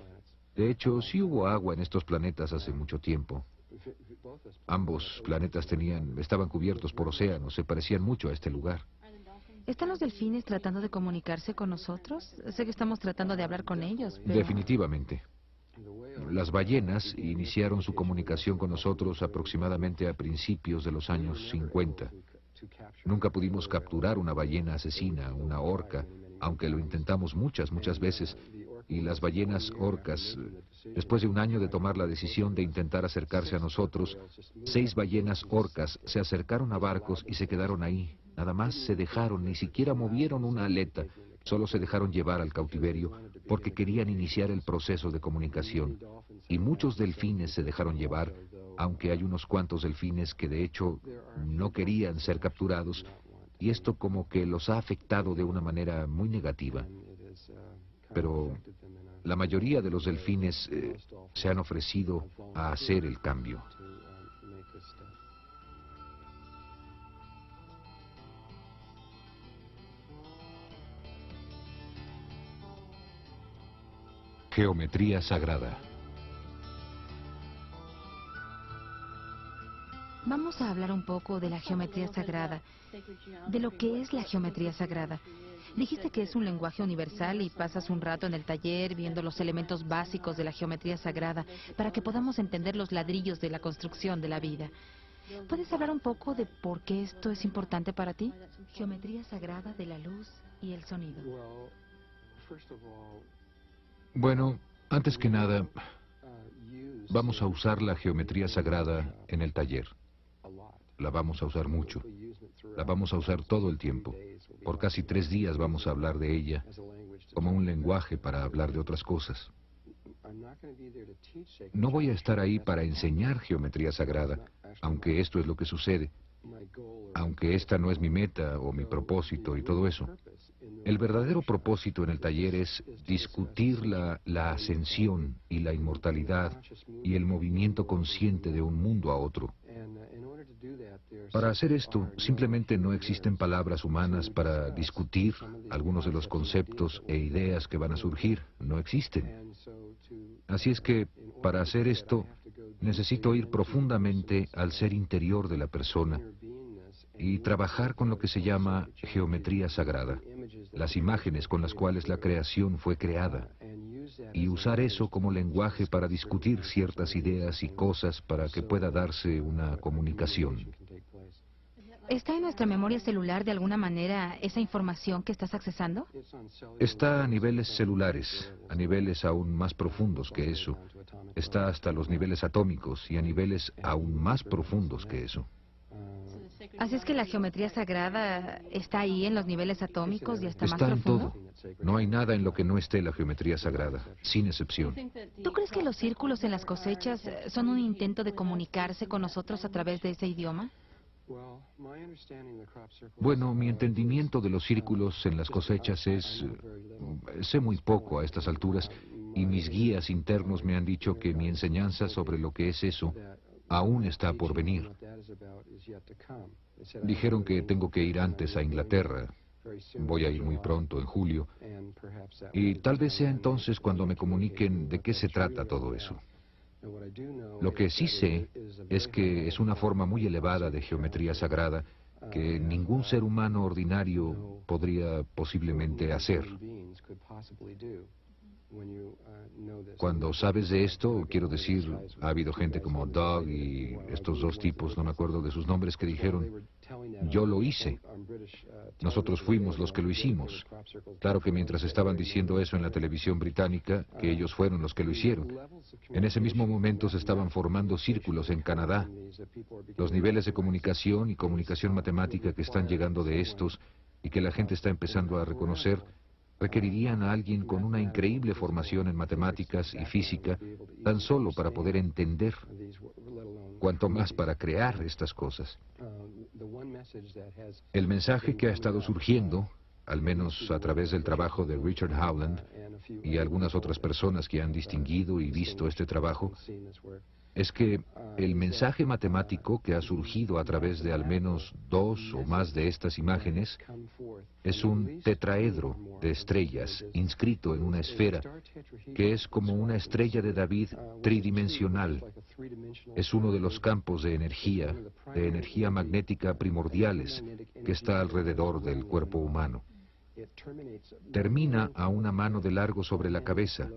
De hecho, sí hubo agua en estos planetas hace mucho tiempo. Ambos planetas estaban cubiertos por océanos, se parecían mucho a este lugar. ¿Están los delfines tratando de comunicarse con nosotros? Sé que estamos tratando de hablar con ellos, pero... Definitivamente. Las ballenas iniciaron su comunicación con nosotros aproximadamente a principios de los años 50. Nunca pudimos capturar una ballena asesina, una orca, aunque lo intentamos muchas veces. Y las ballenas orcas, después de un año de tomar la decisión de intentar acercarse a nosotros, 6 ballenas orcas se acercaron a barcos y se quedaron ahí. Nada más se dejaron, ni siquiera movieron una aleta, solo se dejaron llevar al cautiverio porque querían iniciar el proceso de comunicación. Y muchos delfines se dejaron llevar, aunque hay unos cuantos delfines que de hecho no querían ser capturados, y esto como que los ha afectado de una manera muy negativa. Pero la mayoría de los delfines se han ofrecido a hacer el cambio. Geometría sagrada. Vamos a hablar un poco de la geometría sagrada, de lo que es la geometría sagrada. Dijiste que es un lenguaje universal y pasas un rato en el taller viendo los elementos básicos de la geometría sagrada para que podamos entender los ladrillos de la construcción de la vida. ¿Puedes hablar un poco de por qué esto es importante para ti? Geometría sagrada de la luz y el sonido. Bueno, antes que nada, vamos a usar la geometría sagrada en el taller. La vamos a usar mucho. La vamos a usar todo el tiempo. Por casi 3 días vamos a hablar de ella como un lenguaje para hablar de otras cosas. No voy a estar ahí para enseñar geometría sagrada, aunque esto es lo que sucede. Aunque esta no es mi meta o mi propósito y todo eso. El verdadero propósito en el taller es discutir la ascensión y la inmortalidad y el movimiento consciente de un mundo a otro. Para hacer esto, simplemente no existen palabras humanas para discutir algunos de los conceptos e ideas que van a surgir. No existen. Así es que, para hacer esto, necesito ir profundamente al ser interior de la persona y trabajar con lo que se llama geometría sagrada, las imágenes con las cuales la creación fue creada, y usar eso como lenguaje para discutir ciertas ideas y cosas para que pueda darse una comunicación. ¿Está en nuestra memoria celular de alguna manera esa información que estás accesando? Está a niveles celulares, a niveles aún más profundos que eso. Está hasta los niveles atómicos y a niveles aún más profundos que eso. Así es que la geometría sagrada está ahí en los niveles atómicos y hasta más Está en profundo. todo. No hay nada en lo que no esté la geometría sagrada, sin excepción. ¿Tú crees que los círculos en las cosechas son un intento de comunicarse con nosotros a través de ese idioma? Bueno, mi entendimiento de los círculos en las cosechas es... sé muy poco a estas alturas y mis guías internos me han dicho que mi enseñanza sobre lo que es eso aún está por venir. Dijeron que tengo que ir antes a Inglaterra. Voy a ir muy pronto, en julio. Y tal vez sea entonces cuando me comuniquen de qué se trata todo eso. Lo que sí sé es que es una forma muy elevada de geometría sagrada que ningún ser humano ordinario podría posiblemente hacer. Cuando sabes de esto, quiero decir, ha habido gente como Doug y estos dos tipos, no me acuerdo de sus nombres, que dijeron, yo lo hice. Nosotros fuimos los que lo hicimos. Claro que mientras estaban diciendo eso en la televisión británica, que ellos fueron los que lo hicieron, en ese mismo momento se estaban formando círculos en Canadá. Los niveles de comunicación y comunicación matemática que están llegando de estos y que la gente está empezando a reconocer, requerirían a alguien con una increíble formación en matemáticas y física, tan solo para poder entender, cuanto más para crear estas cosas. El mensaje que ha estado surgiendo, al menos a través del trabajo de Richard Howland y algunas otras personas que han distinguido y visto este trabajo, es que el mensaje matemático que ha surgido a través de al menos dos o más de estas imágenes es un tetraedro de estrellas inscrito en una esfera que es como una estrella de David tridimensional. Es uno de los campos de energía magnética primordiales que está alrededor del cuerpo humano. Termina a una mano de largo sobre la cabeza,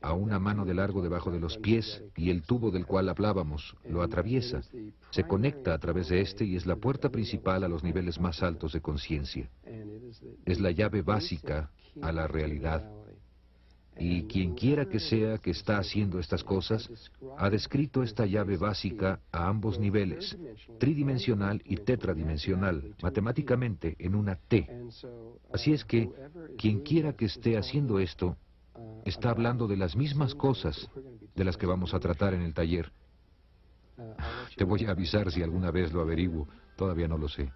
a una mano de largo debajo de los pies, y el tubo del cual hablábamos lo atraviesa, se conecta a través de este y es la puerta principal a los niveles más altos de conciencia. Es la llave básica a la realidad. Y quien quiera que sea que está haciendo estas cosas, ha descrito esta llave básica a ambos niveles, tridimensional y tetradimensional, matemáticamente en una T. Así es que, quien quiera que esté haciendo esto, está hablando de las mismas cosas de las que vamos a tratar en el taller. Te voy a avisar si alguna vez lo averiguo, todavía no lo sé.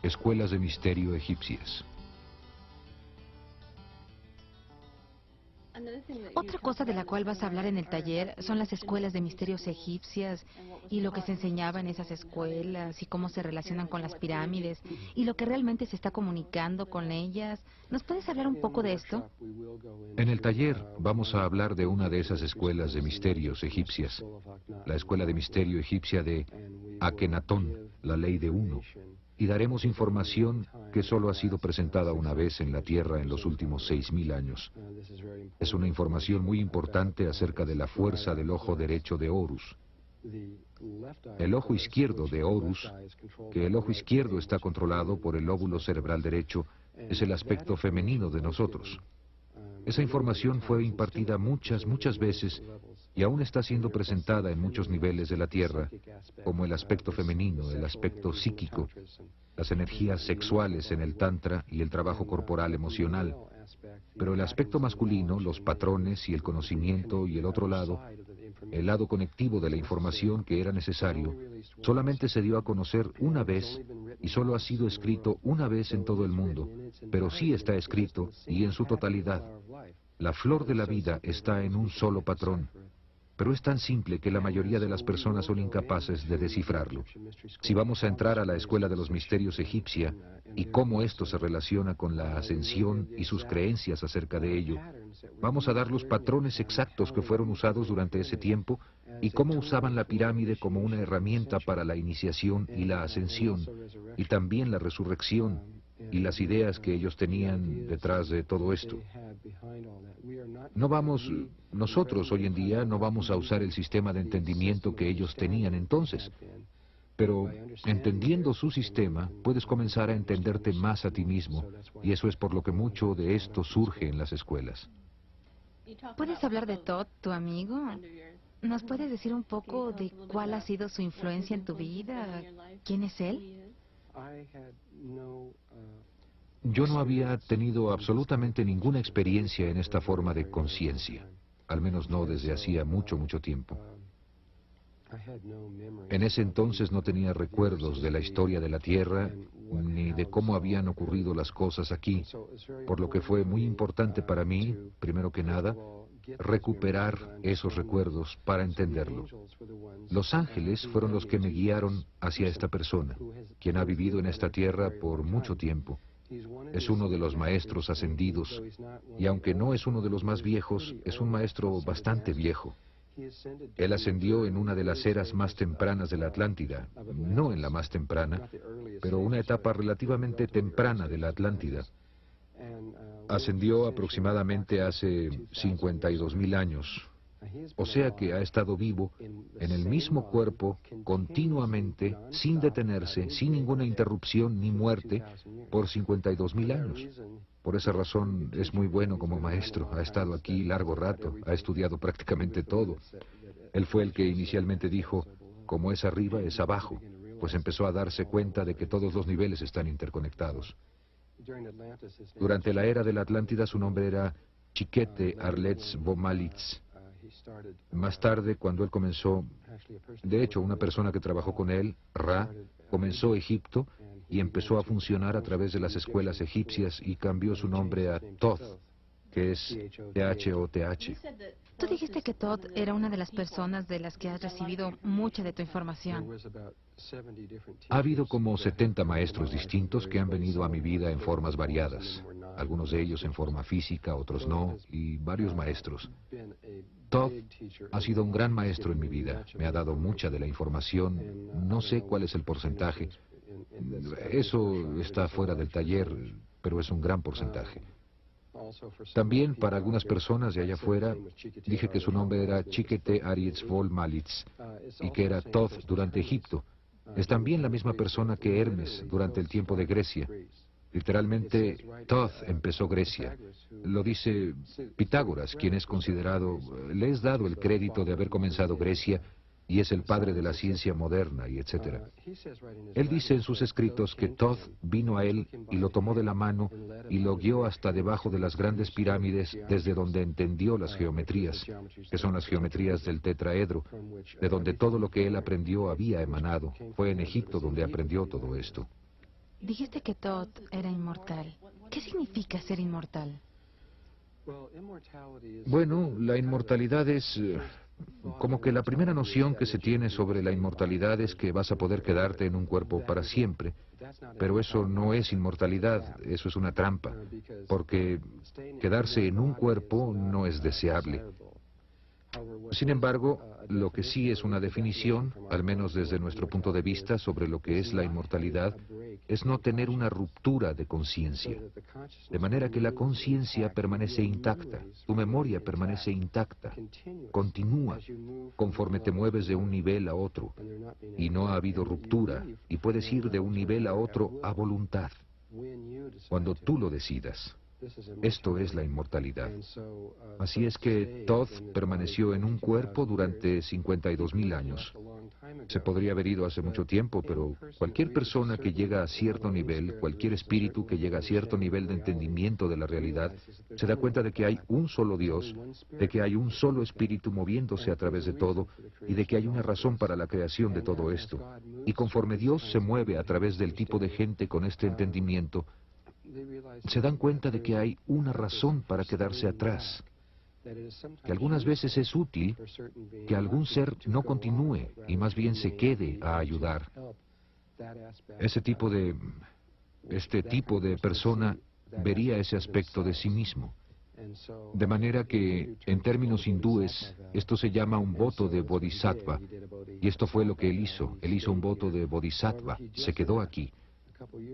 Escuelas de misterio egipcias. Otra cosa de la cual vas a hablar en el taller son las escuelas de misterios egipcias y lo que se enseñaba en esas escuelas y cómo se relacionan con las pirámides y lo que realmente se está comunicando con ellas. ¿Nos puedes hablar un poco de esto? En el taller vamos a hablar de una de esas escuelas de misterios egipcias, la escuela de misterio egipcia de Akenatón, la ley de uno. Y daremos información que solo ha sido presentada una vez en la Tierra en los últimos 6.000 años. Es una información muy importante acerca de la fuerza del ojo derecho de Horus. El ojo izquierdo de Horus, que el ojo izquierdo está controlado por el lóbulo cerebral derecho, es el aspecto femenino de nosotros. Esa información fue impartida muchas veces y aún está siendo presentada en muchos niveles de la Tierra, como el aspecto femenino, el aspecto psíquico, las energías sexuales en el Tantra y el trabajo corporal emocional. Pero el aspecto masculino, los patrones y el conocimiento y el otro lado, el lado conectivo de la información que era necesario, solamente se dio a conocer una vez y solo ha sido escrito una vez en todo el mundo, pero sí está escrito y en su totalidad. La flor de la vida está en un solo patrón, pero es tan simple que la mayoría de las personas son incapaces de descifrarlo. Si vamos a entrar a la escuela de los misterios egipcia y cómo esto se relaciona con la ascensión y sus creencias acerca de ello, vamos a dar los patrones exactos que fueron usados durante ese tiempo y cómo usaban la pirámide como una herramienta para la iniciación y la ascensión, y también la resurrección y las ideas que ellos tenían detrás de todo esto. Nosotros hoy en día no vamos a usar el sistema de entendimiento que ellos tenían entonces, pero entendiendo su sistema puedes comenzar a entenderte más a ti mismo, y eso es por lo que mucho de esto surge en las escuelas. ¿Puedes hablar de Todd, tu amigo? ¿Nos puedes decir un poco de cuál ha sido su influencia en tu vida? ¿Quién es él? Yo no había tenido absolutamente ninguna experiencia en esta forma de conciencia, al menos no desde hacía mucho tiempo. En ese entonces no tenía recuerdos de la historia de la Tierra ni de cómo habían ocurrido las cosas aquí, por lo que fue muy importante para mí, primero que nada, recuperar esos recuerdos para entenderlo. Los ángeles fueron los que me guiaron hacia esta persona, quien ha vivido en esta tierra por mucho tiempo. Es uno de los maestros ascendidos, y aunque no es uno de los más viejos, es un maestro bastante viejo. Él ascendió en una de las eras más tempranas de la Atlántida, no en la más temprana, pero una etapa relativamente temprana de la Atlántida. Ascendió aproximadamente hace 52.000 años, o sea que ha estado vivo en el mismo cuerpo continuamente, sin detenerse, sin ninguna interrupción ni muerte, por 52.000 años. Por esa razón es muy bueno como maestro. Ha estado aquí largo rato, ha estudiado prácticamente todo. Él fue el que inicialmente dijo, como es arriba, es abajo, pues empezó a darse cuenta de que todos los niveles están interconectados. Durante la era de la Atlántida su nombre era Chiquete Arletz Bomalitz. Más tarde, cuando él comenzó, de hecho, una persona que trabajó con él, Ra, comenzó Egipto y empezó a funcionar a través de las escuelas egipcias y cambió su nombre a Thoth, que es T-H-O-T-H. Tú dijiste que Todd era una de las personas de las que has recibido mucha de tu información. Ha habido como 70 maestros distintos que han venido a mi vida en formas variadas, algunos de ellos en forma física, otros no, y varios maestros. Todd ha sido un gran maestro en mi vida, me ha dado mucha de la información, no sé cuál es el porcentaje, eso está fuera del taller, pero es un gran porcentaje. También para algunas personas de allá afuera dije que su nombre era Chiquete Aritz Vol Malitz y que era Thoth durante Egipto. Es también la misma persona que Hermes durante el tiempo de Grecia. Literalmente, Thoth empezó Grecia. Lo dice Pitágoras, quien es considerado, le es dado el crédito de haber comenzado Grecia y es el padre de la ciencia moderna y etcétera. Él dice en sus escritos que Thoth vino a él y lo tomó de la mano y lo guió hasta debajo de las grandes pirámides desde donde entendió las geometrías, que son las geometrías del tetraedro, de donde todo lo que él aprendió había emanado. Fue en Egipto donde aprendió todo esto. Dijiste que Todd era inmortal. ¿Qué significa ser inmortal? Bueno, la inmortalidad es como que la primera noción que se tiene sobre la inmortalidad es que vas a poder quedarte en un cuerpo para siempre. Pero eso no es inmortalidad, eso es una trampa, porque quedarse en un cuerpo no es deseable. Sin embargo, lo que sí es una definición, al menos desde nuestro punto de vista, sobre lo que es la inmortalidad, es no tener una ruptura de conciencia. De manera que la conciencia permanece intacta, tu memoria permanece intacta, continúa, conforme te mueves de un nivel a otro. Y no ha habido ruptura, y puedes ir de un nivel a otro a voluntad, cuando tú lo decidas. Esto es la inmortalidad. Así es que Thoth permaneció en un cuerpo durante 52.000 años. Se podría haber ido hace mucho tiempo, pero cualquier persona que llega a cierto nivel, cualquier espíritu que llega a cierto nivel de entendimiento de la realidad, se da cuenta de que hay un solo Dios, de que hay un solo espíritu moviéndose a través de todo, y de que hay una razón para la creación de todo esto. Y conforme Dios se mueve a través del tipo de gente con este entendimiento, se dan cuenta de que hay una razón para quedarse atrás, que algunas veces es útil que algún ser no continúe y más bien se quede a ayudar. Este tipo de persona vería ese aspecto de sí mismo. De manera que, en términos hindúes, esto se llama un voto de bodhisattva, y esto fue lo que él hizo un voto de bodhisattva, se quedó aquí.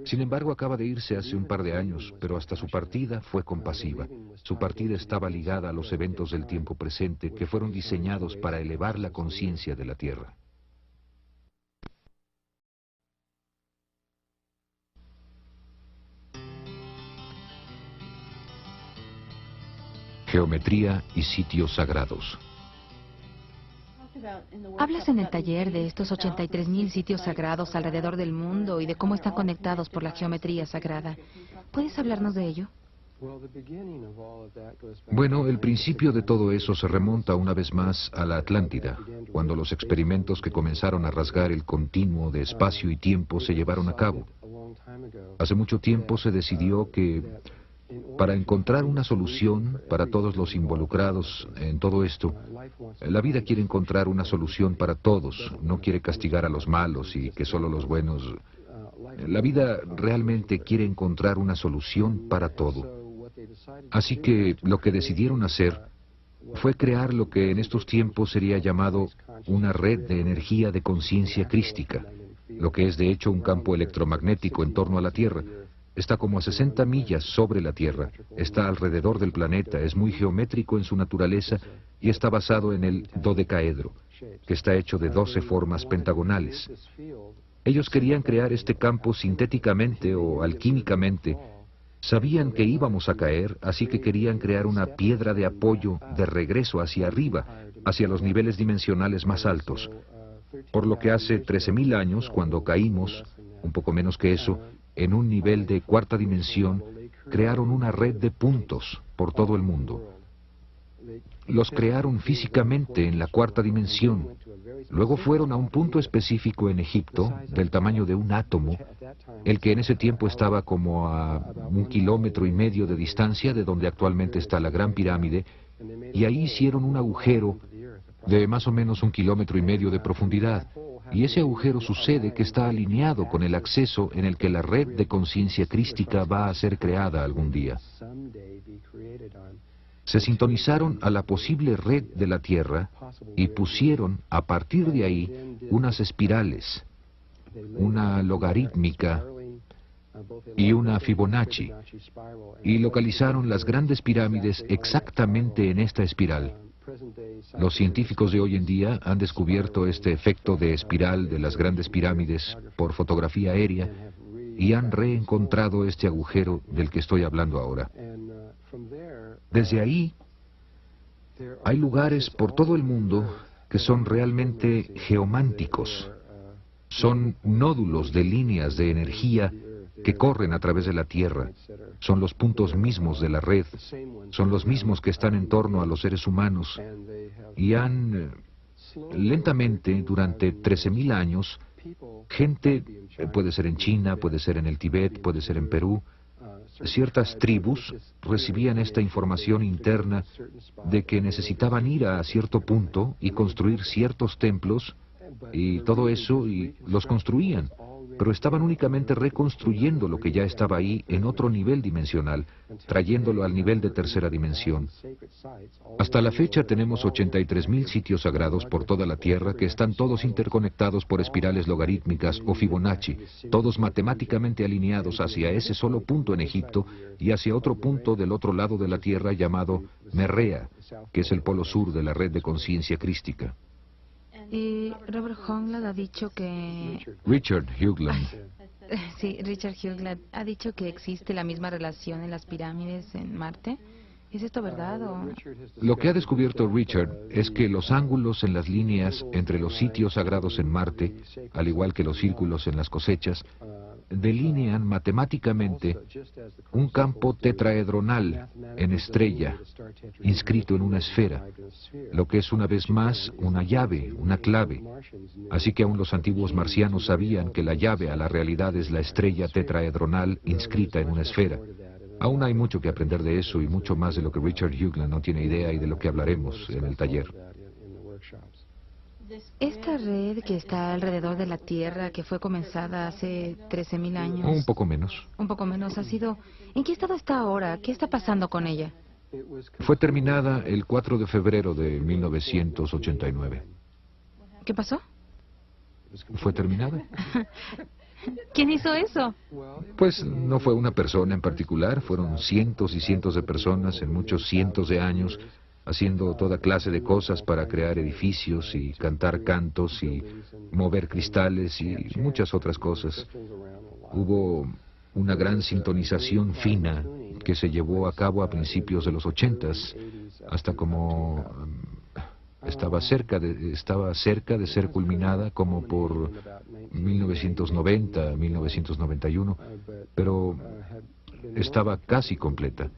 Sin embargo, acaba de irse hace un par de años, pero hasta su partida fue compasiva. Su partida estaba ligada a los eventos del tiempo presente que fueron diseñados para elevar la conciencia de la Tierra. Geometría y sitios sagrados. Hablas en el taller de estos 83.000 sitios sagrados alrededor del mundo y de cómo están conectados por la geometría sagrada. ¿Puedes hablarnos de ello? Bueno, el principio de todo eso se remonta una vez más a la Atlántida, cuando los experimentos que comenzaron a rasgar el continuo de espacio y tiempo se llevaron a cabo. Hace mucho tiempo se decidió que para encontrar una solución para todos los involucrados en todo esto, la vida quiere encontrar una solución para todos, no quiere castigar a los malos y que solo los buenos... La vida realmente quiere encontrar una solución para todo. Así que lo que decidieron hacer fue crear lo que en estos tiempos sería llamado una red de energía de conciencia crística, lo que es de hecho un campo electromagnético en torno a la Tierra. Está como a 60 millas sobre la Tierra, está alrededor del planeta, es muy geométrico en su naturaleza y está basado en el dodecaedro, que está hecho de 12 formas pentagonales. Ellos querían crear este campo sintéticamente o alquímicamente. Sabían que íbamos a caer, así que querían crear una piedra de apoyo de regreso hacia arriba, hacia los niveles dimensionales más altos. Por lo que hace 13.000 años, cuando caímos, un poco menos que eso, en un nivel de cuarta dimensión, crearon una red de puntos por todo el mundo. Los crearon físicamente en la cuarta dimensión. Luego fueron a un punto específico en Egipto, del tamaño de un átomo, el que en ese tiempo estaba como a 1,5 kilómetros de distancia de donde actualmente está la Gran Pirámide, y ahí hicieron un agujero de más o menos 1,5 kilómetros de profundidad. Y ese agujero sucede que está alineado con el acceso en el que la red de conciencia crística va a ser creada algún día. Se sintonizaron a la posible red de la Tierra y pusieron a partir de ahí unas espirales, una logarítmica y una Fibonacci, y localizaron las grandes pirámides exactamente en esta espiral. Los científicos de hoy en día han descubierto este efecto de espiral de las grandes pirámides por fotografía aérea y han reencontrado este agujero del que estoy hablando ahora. Desde ahí, hay lugares por todo el mundo que son realmente geománticos. Son nódulos de líneas de energía que corren a través de la Tierra. Son los puntos mismos de la red. Son los mismos que están en torno a los seres humanos. Y han, lentamente, durante 13.000 años, gente, puede ser en China, puede ser en el Tíbet, puede ser en Perú, ciertas tribus recibían esta información interna de que necesitaban ir a cierto punto y construir ciertos templos y todo eso, y los construían, pero estaban únicamente reconstruyendo lo que ya estaba ahí en otro nivel dimensional, trayéndolo al nivel de tercera dimensión. Hasta la fecha tenemos 83.000 sitios sagrados por toda la Tierra que están todos interconectados por espirales logarítmicas o Fibonacci, todos matemáticamente alineados hacia ese solo punto en Egipto y hacia otro punto del otro lado de la Tierra llamado Merrea, que es el polo sur de la red de conciencia crística. Y Robert Hoagland ha dicho que... Richard Hoagland. Sí, Richard Hoagland ha dicho que existe la misma relación en las pirámides en Marte. ¿Es esto verdad o...? Lo que ha descubierto Richard es que los ángulos en las líneas entre los sitios sagrados en Marte, al igual que los círculos en las cosechas, delinean matemáticamente un campo tetraedronal en estrella, inscrito en una esfera, lo que es una vez más una llave, una clave. Así que aún los antiguos marcianos sabían que la llave a la realidad es la estrella tetraedronal inscrita en una esfera. Aún hay mucho que aprender de eso y mucho más de lo que Richard Hoagland no tiene idea y de lo que hablaremos en el taller. Esta red que está alrededor de la Tierra, que fue comenzada hace 13.000 años... Un poco menos. Un poco menos, ha sido... ¿En qué estado está ahora? ¿Qué está pasando con ella? Fue terminada el 4 de febrero de 1989. ¿Qué pasó? ¿Fue terminada? ¿Quién hizo eso? Pues no fue una persona en particular, fueron cientos y cientos de personas en muchos cientos de años haciendo toda clase de cosas para crear edificios y cantar cantos y mover cristales y muchas otras cosas. Hubo una gran sintonización fina que se llevó a cabo a principios de los 80s, hasta como estaba cerca de ser culminada como por 1990, 1991, pero estaba casi completa.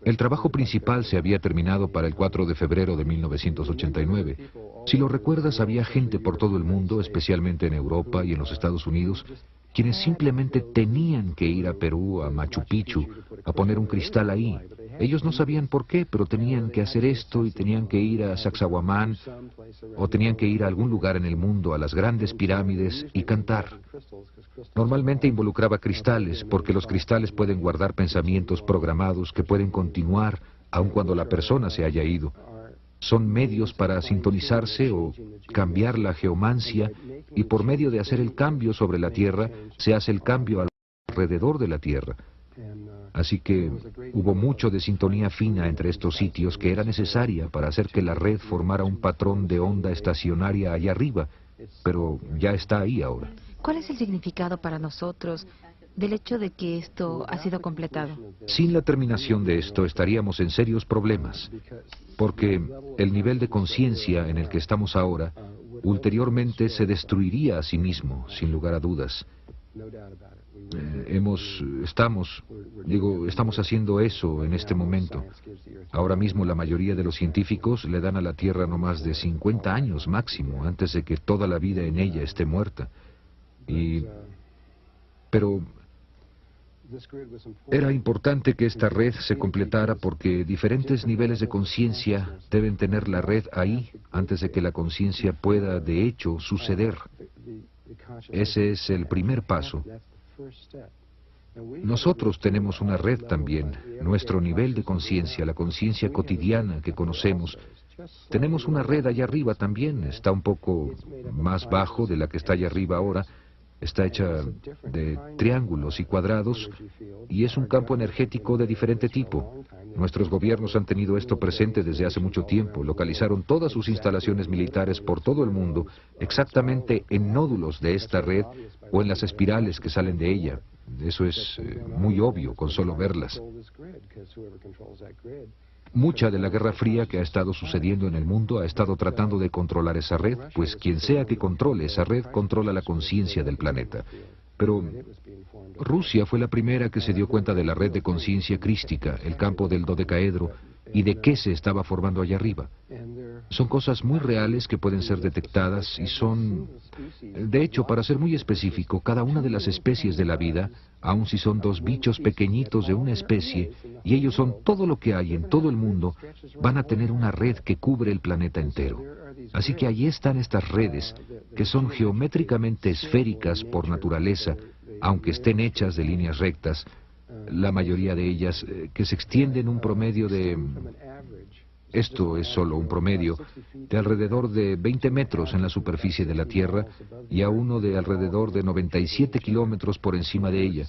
El trabajo principal se había terminado para el 4 de febrero de 1989. Si lo recuerdas, había gente por todo el mundo, especialmente en Europa y en los Estados Unidos, quienes simplemente tenían que ir a Perú, a Machu Picchu, a poner un cristal ahí. Ellos no sabían por qué, pero tenían que hacer esto y tenían que ir a Sacsayhuamán o tenían que ir a algún lugar en el mundo, a las grandes pirámides y cantar. Normalmente involucraba cristales, porque los cristales pueden guardar pensamientos programados que pueden continuar aun cuando la persona se haya ido. son medios para sintonizarse o cambiar la geomancia, y por medio de hacer el cambio sobre la Tierra, se hace el cambio alrededor de la Tierra. Así que hubo mucho de sintonía fina entre estos sitios que era necesaria para hacer que la red formara un patrón de onda estacionaria allá arriba, pero ya está ahí ahora. ¿Cuál es el significado para nosotros del hecho de que esto ha sido completado? Sin la terminación de esto estaríamos en serios problemas, porque el nivel de conciencia en el que estamos ahora, ulteriormente se destruiría a sí mismo, sin lugar a dudas. Estamos haciendo eso en este momento. Ahora mismo la mayoría de los científicos le dan a la Tierra no más de 50 años máximo, antes de que toda la vida en ella esté muerta. Pero era importante que esta red se completara porque diferentes niveles de conciencia deben tener la red ahí antes de que la conciencia pueda, de hecho, suceder. Ese es el primer paso. Nosotros tenemos una red también, nuestro nivel de conciencia, la conciencia cotidiana que conocemos. Tenemos una red allá arriba también, está un poco más bajo de la que está allá arriba ahora. Está hecha de triángulos y cuadrados y es un campo energético de diferente tipo. Nuestros gobiernos han tenido esto presente desde hace mucho tiempo. Localizaron todas sus instalaciones militares por todo el mundo exactamente en nódulos de esta red o en las espirales que salen de ella. Eso es muy obvio con solo verlas. Mucha de la Guerra Fría que ha estado sucediendo en el mundo ha estado tratando de controlar esa red, pues quien sea que controle esa red controla la conciencia del planeta. Pero Rusia fue la primera que se dio cuenta de la red de conciencia crística, el campo del dodecaedro, y de qué se estaba formando allá arriba. Son cosas muy reales que pueden ser detectadas y son... De hecho, para ser muy específico, cada una de las especies de la vida, aun si son dos bichos pequeñitos de una especie, y ellos son todo lo que hay en todo el mundo, van a tener una red que cubre el planeta entero. Así que ahí están estas redes, que son geométricamente esféricas por naturaleza, aunque estén hechas de líneas rectas, la mayoría de ellas que se extienden un promedio de... Esto es solo un promedio, de alrededor de 20 metros en la superficie de la Tierra y a uno de alrededor de 97 kilómetros por encima de ella.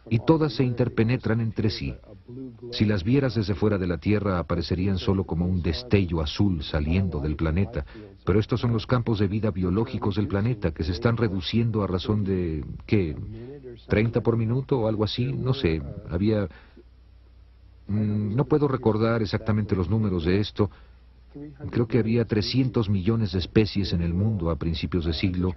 Y todas se interpenetran entre sí. Si las vieras desde fuera de la Tierra aparecerían solo como un destello azul saliendo del planeta. Pero estos son los campos de vida biológicos del planeta que se están reduciendo a razón de, ¿qué? 30 por minuto o algo así, no sé, había... No puedo recordar exactamente los números de esto. Creo que había 300 millones de especies en el mundo a principios de siglo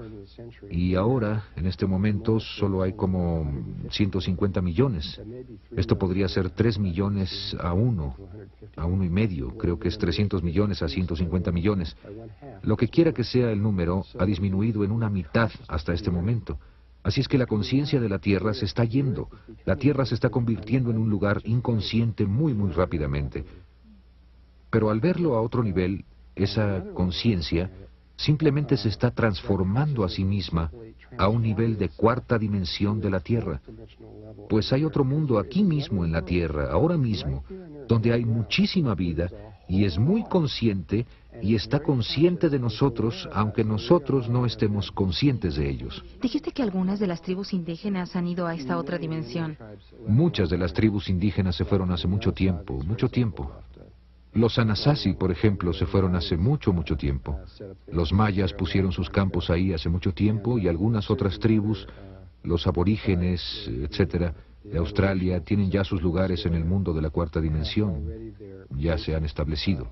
y ahora, en este momento, solo hay como 150 millones. Esto podría ser 3 millones a 1 y medio. Creo que es 300 millones a 150 millones. Lo que quiera que sea el número, ha disminuido en una mitad hasta este momento. Así es que la conciencia de la Tierra se está yendo. La Tierra se está convirtiendo en un lugar inconsciente muy, muy rápidamente. Pero al verlo a otro nivel, esa conciencia simplemente se está transformando a sí misma a un nivel de cuarta dimensión de la Tierra. Pues hay otro mundo aquí mismo en la Tierra, ahora mismo, donde hay muchísima vida y es muy consciente y está consciente de nosotros, aunque nosotros no estemos conscientes de ellos. Dijiste que algunas de las tribus indígenas han ido a esta otra dimensión. Muchas de las tribus indígenas se fueron hace mucho tiempo, mucho tiempo. Los Anasazi, por ejemplo, se fueron hace mucho, mucho tiempo. Los mayas pusieron sus campos ahí hace mucho tiempo y algunas otras tribus, los aborígenes, etcétera, de Australia, tienen ya sus lugares en el mundo de la cuarta dimensión. Ya se han establecido.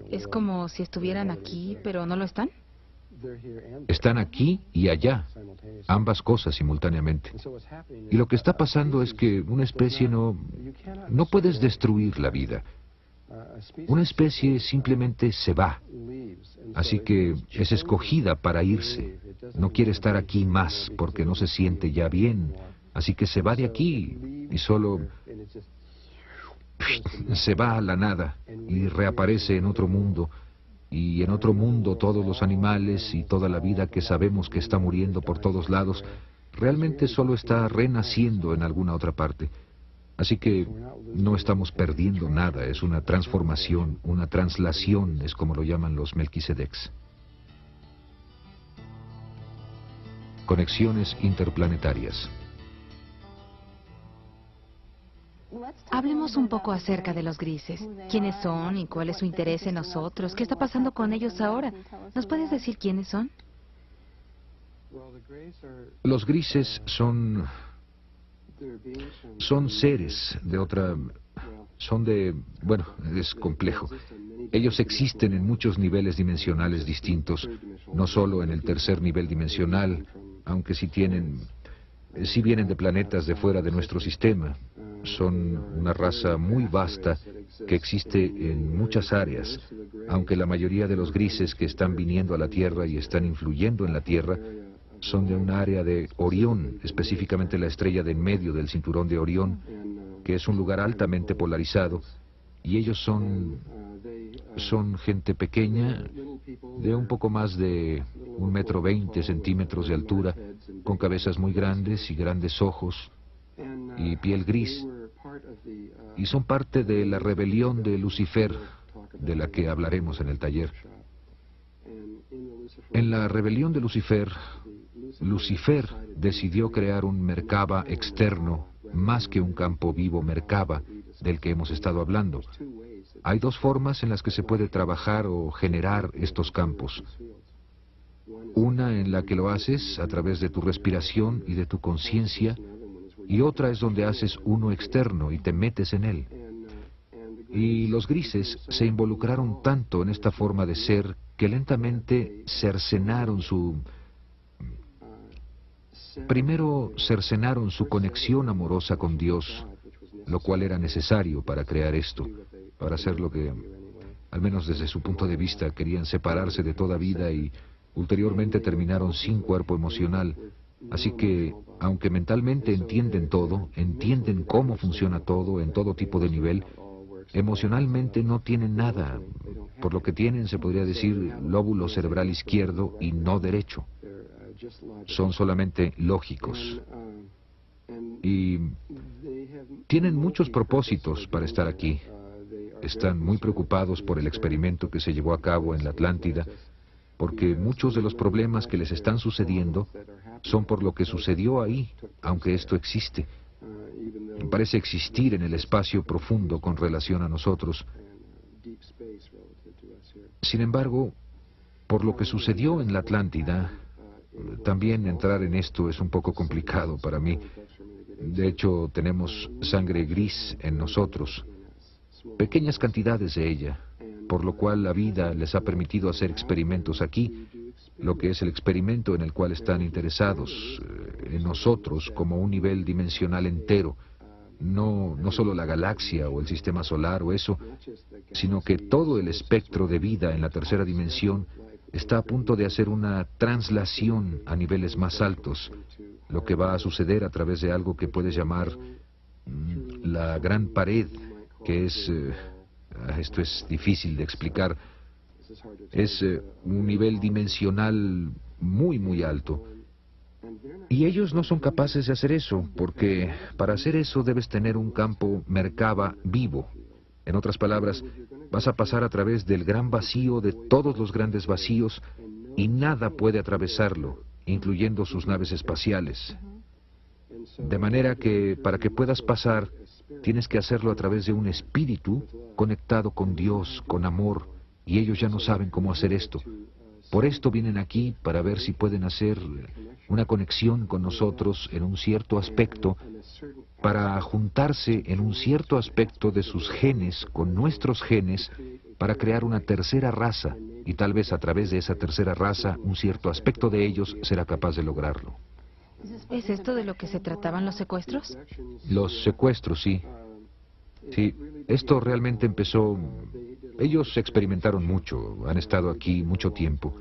Es como si estuvieran aquí, pero no lo están. Están aquí y allá, ambas cosas simultáneamente. Y lo que está pasando es que una especie no puedes destruir la vida. Una especie simplemente se va. Así que es escogida para irse. No quiere estar aquí más porque no se siente ya bien. Así que se va de aquí y solo se va a la nada y reaparece en otro mundo. Y en otro mundo todos los animales y toda la vida que sabemos que está muriendo por todos lados realmente solo está renaciendo en alguna otra parte. Así que no estamos perdiendo nada, es una transformación, una translación, es como lo llaman los Melquisedecs. Conexiones interplanetarias. Hablemos un poco acerca de los grises. ¿Quiénes son y cuál es su interés en nosotros? ¿Qué está pasando con ellos ahora? ¿Nos puedes decir quiénes son? Los grises son seres de otra... Bueno, es complejo. Ellos existen en muchos niveles dimensionales distintos, no solo en el tercer nivel dimensional, aunque sí vienen de planetas de fuera de nuestro sistema. Son una raza muy vasta que existe en muchas áreas, aunque la mayoría de los grises que están viniendo a la Tierra y están influyendo en la Tierra son de un área de Orión, específicamente la estrella de en medio del cinturón de Orión, que es un lugar altamente polarizado, y ellos son gente pequeña, de un poco más de 1,20 m de altura, con cabezas muy grandes y grandes ojos y piel gris, y son parte de la rebelión de Lucifer, de la que hablaremos en el taller. En la rebelión de Lucifer, Lucifer decidió crear un Merkaba externo, más que un campo vivo Merkaba, del que hemos estado hablando. Hay dos formas en las que se puede trabajar o generar estos campos. Una en la que lo haces a través de tu respiración y de tu conciencia, y otra es donde haces uno externo y te metes en él. Y los grises se involucraron tanto en esta forma de ser que lentamente cercenaron Primero cercenaron su conexión amorosa con Dios, lo cual era necesario para crear esto, para hacer lo que, al menos desde su punto de vista, querían separarse de toda vida y ulteriormente terminaron sin cuerpo emocional. Así que, aunque mentalmente entienden todo, entienden cómo funciona todo en todo tipo de nivel, emocionalmente no tienen nada. Por lo que tienen, se podría decir, lóbulo cerebral izquierdo y no derecho. Son solamente lógicos. Y tienen muchos propósitos para estar aquí. Están muy preocupados por el experimento que se llevó a cabo en la Atlántida, porque muchos de los problemas que les están sucediendo son por lo que sucedió ahí, aunque esto existe. Parece existir en el espacio profundo con relación a nosotros. Sin embargo, por lo que sucedió en la Atlántida, también entrar en esto es un poco complicado para mí. De hecho, tenemos sangre gris en nosotros, pequeñas cantidades de ella, por lo cual la vida les ha permitido hacer experimentos aquí, lo que es el experimento en el cual están interesados, en nosotros como un nivel dimensional entero, no solo la galaxia o el sistema solar o eso, sino que todo el espectro de vida en la tercera dimensión está a punto de hacer una translación a niveles más altos, lo que va a suceder a través de algo que puedes llamar la gran pared, que es, esto es difícil de explicar, es un nivel dimensional muy, muy alto. Y ellos no son capaces de hacer eso, porque para hacer eso debes tener un campo Merkaba vivo. En otras palabras, vas a pasar a través del gran vacío de todos los grandes vacíos y nada puede atravesarlo, incluyendo sus naves espaciales. De manera que para que puedas pasar, tienes que hacerlo a través de un espíritu conectado con Dios, con amor, y ellos ya no saben cómo hacer esto. Por esto vienen aquí para ver si pueden hacer una conexión con nosotros en un cierto aspecto, para juntarse en un cierto aspecto de sus genes con nuestros genes, para crear una tercera raza, y tal vez a través de esa tercera raza, un cierto aspecto de ellos será capaz de lograrlo. ¿Es esto de lo que se trataban los secuestros? Los secuestros, sí. Sí, esto realmente empezó... Ellos experimentaron mucho, han estado aquí mucho tiempo.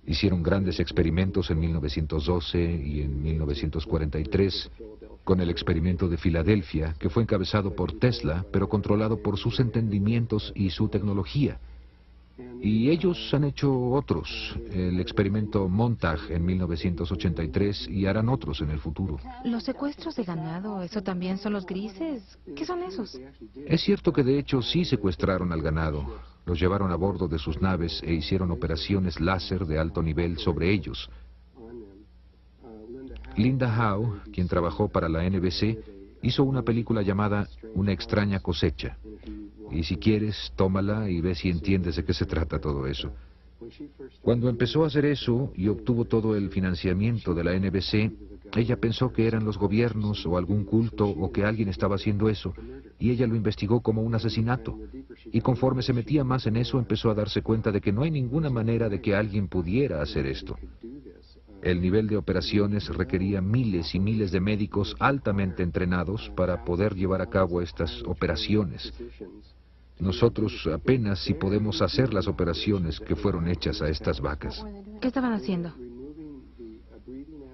Hicieron grandes experimentos en 1912 y en 1943, con el experimento de Filadelfia, que fue encabezado por Tesla, pero controlado por sus entendimientos y su tecnología. Y ellos han hecho otros, el experimento Montague en 1983 y harán otros en el futuro. Los secuestros de ganado, ¿eso también son los grises? ¿Qué son esos? Es cierto que de hecho sí secuestraron al ganado, los llevaron a bordo de sus naves e hicieron operaciones láser de alto nivel sobre ellos. Linda Howe, quien trabajó para la NBC, hizo una película llamada Una extraña cosecha. Y si quieres, tómala y ve si entiendes de qué se trata todo eso. Cuando empezó a hacer eso y obtuvo todo el financiamiento de la NBC, ella pensó que eran los gobiernos o algún culto o que alguien estaba haciendo eso, y ella lo investigó como un asesinato. Y conforme se metía más en eso, empezó a darse cuenta de que no hay ninguna manera de que alguien pudiera hacer esto. El nivel de operaciones requería miles y miles de médicos altamente entrenados para poder llevar a cabo estas operaciones. Nosotros apenas si podemos hacer las operaciones que fueron hechas a estas vacas. ¿Qué estaban haciendo?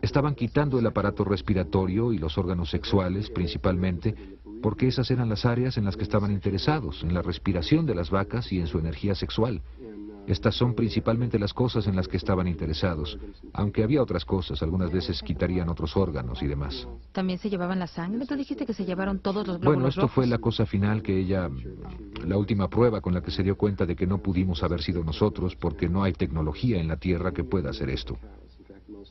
Estaban quitando el aparato respiratorio y los órganos sexuales, principalmente, porque esas eran las áreas en las que estaban interesados, en la respiración de las vacas y en su energía sexual. Estas son principalmente las cosas en las que estaban interesados, aunque había otras cosas, algunas veces quitarían otros órganos y demás. ¿También se llevaban la sangre? Tú dijiste que se llevaron todos los glóbulos Bueno, esto rojos. fue la cosa final que ella, la última prueba con la que se dio cuenta de que no pudimos haber sido nosotros porque no hay tecnología en la Tierra que pueda hacer esto.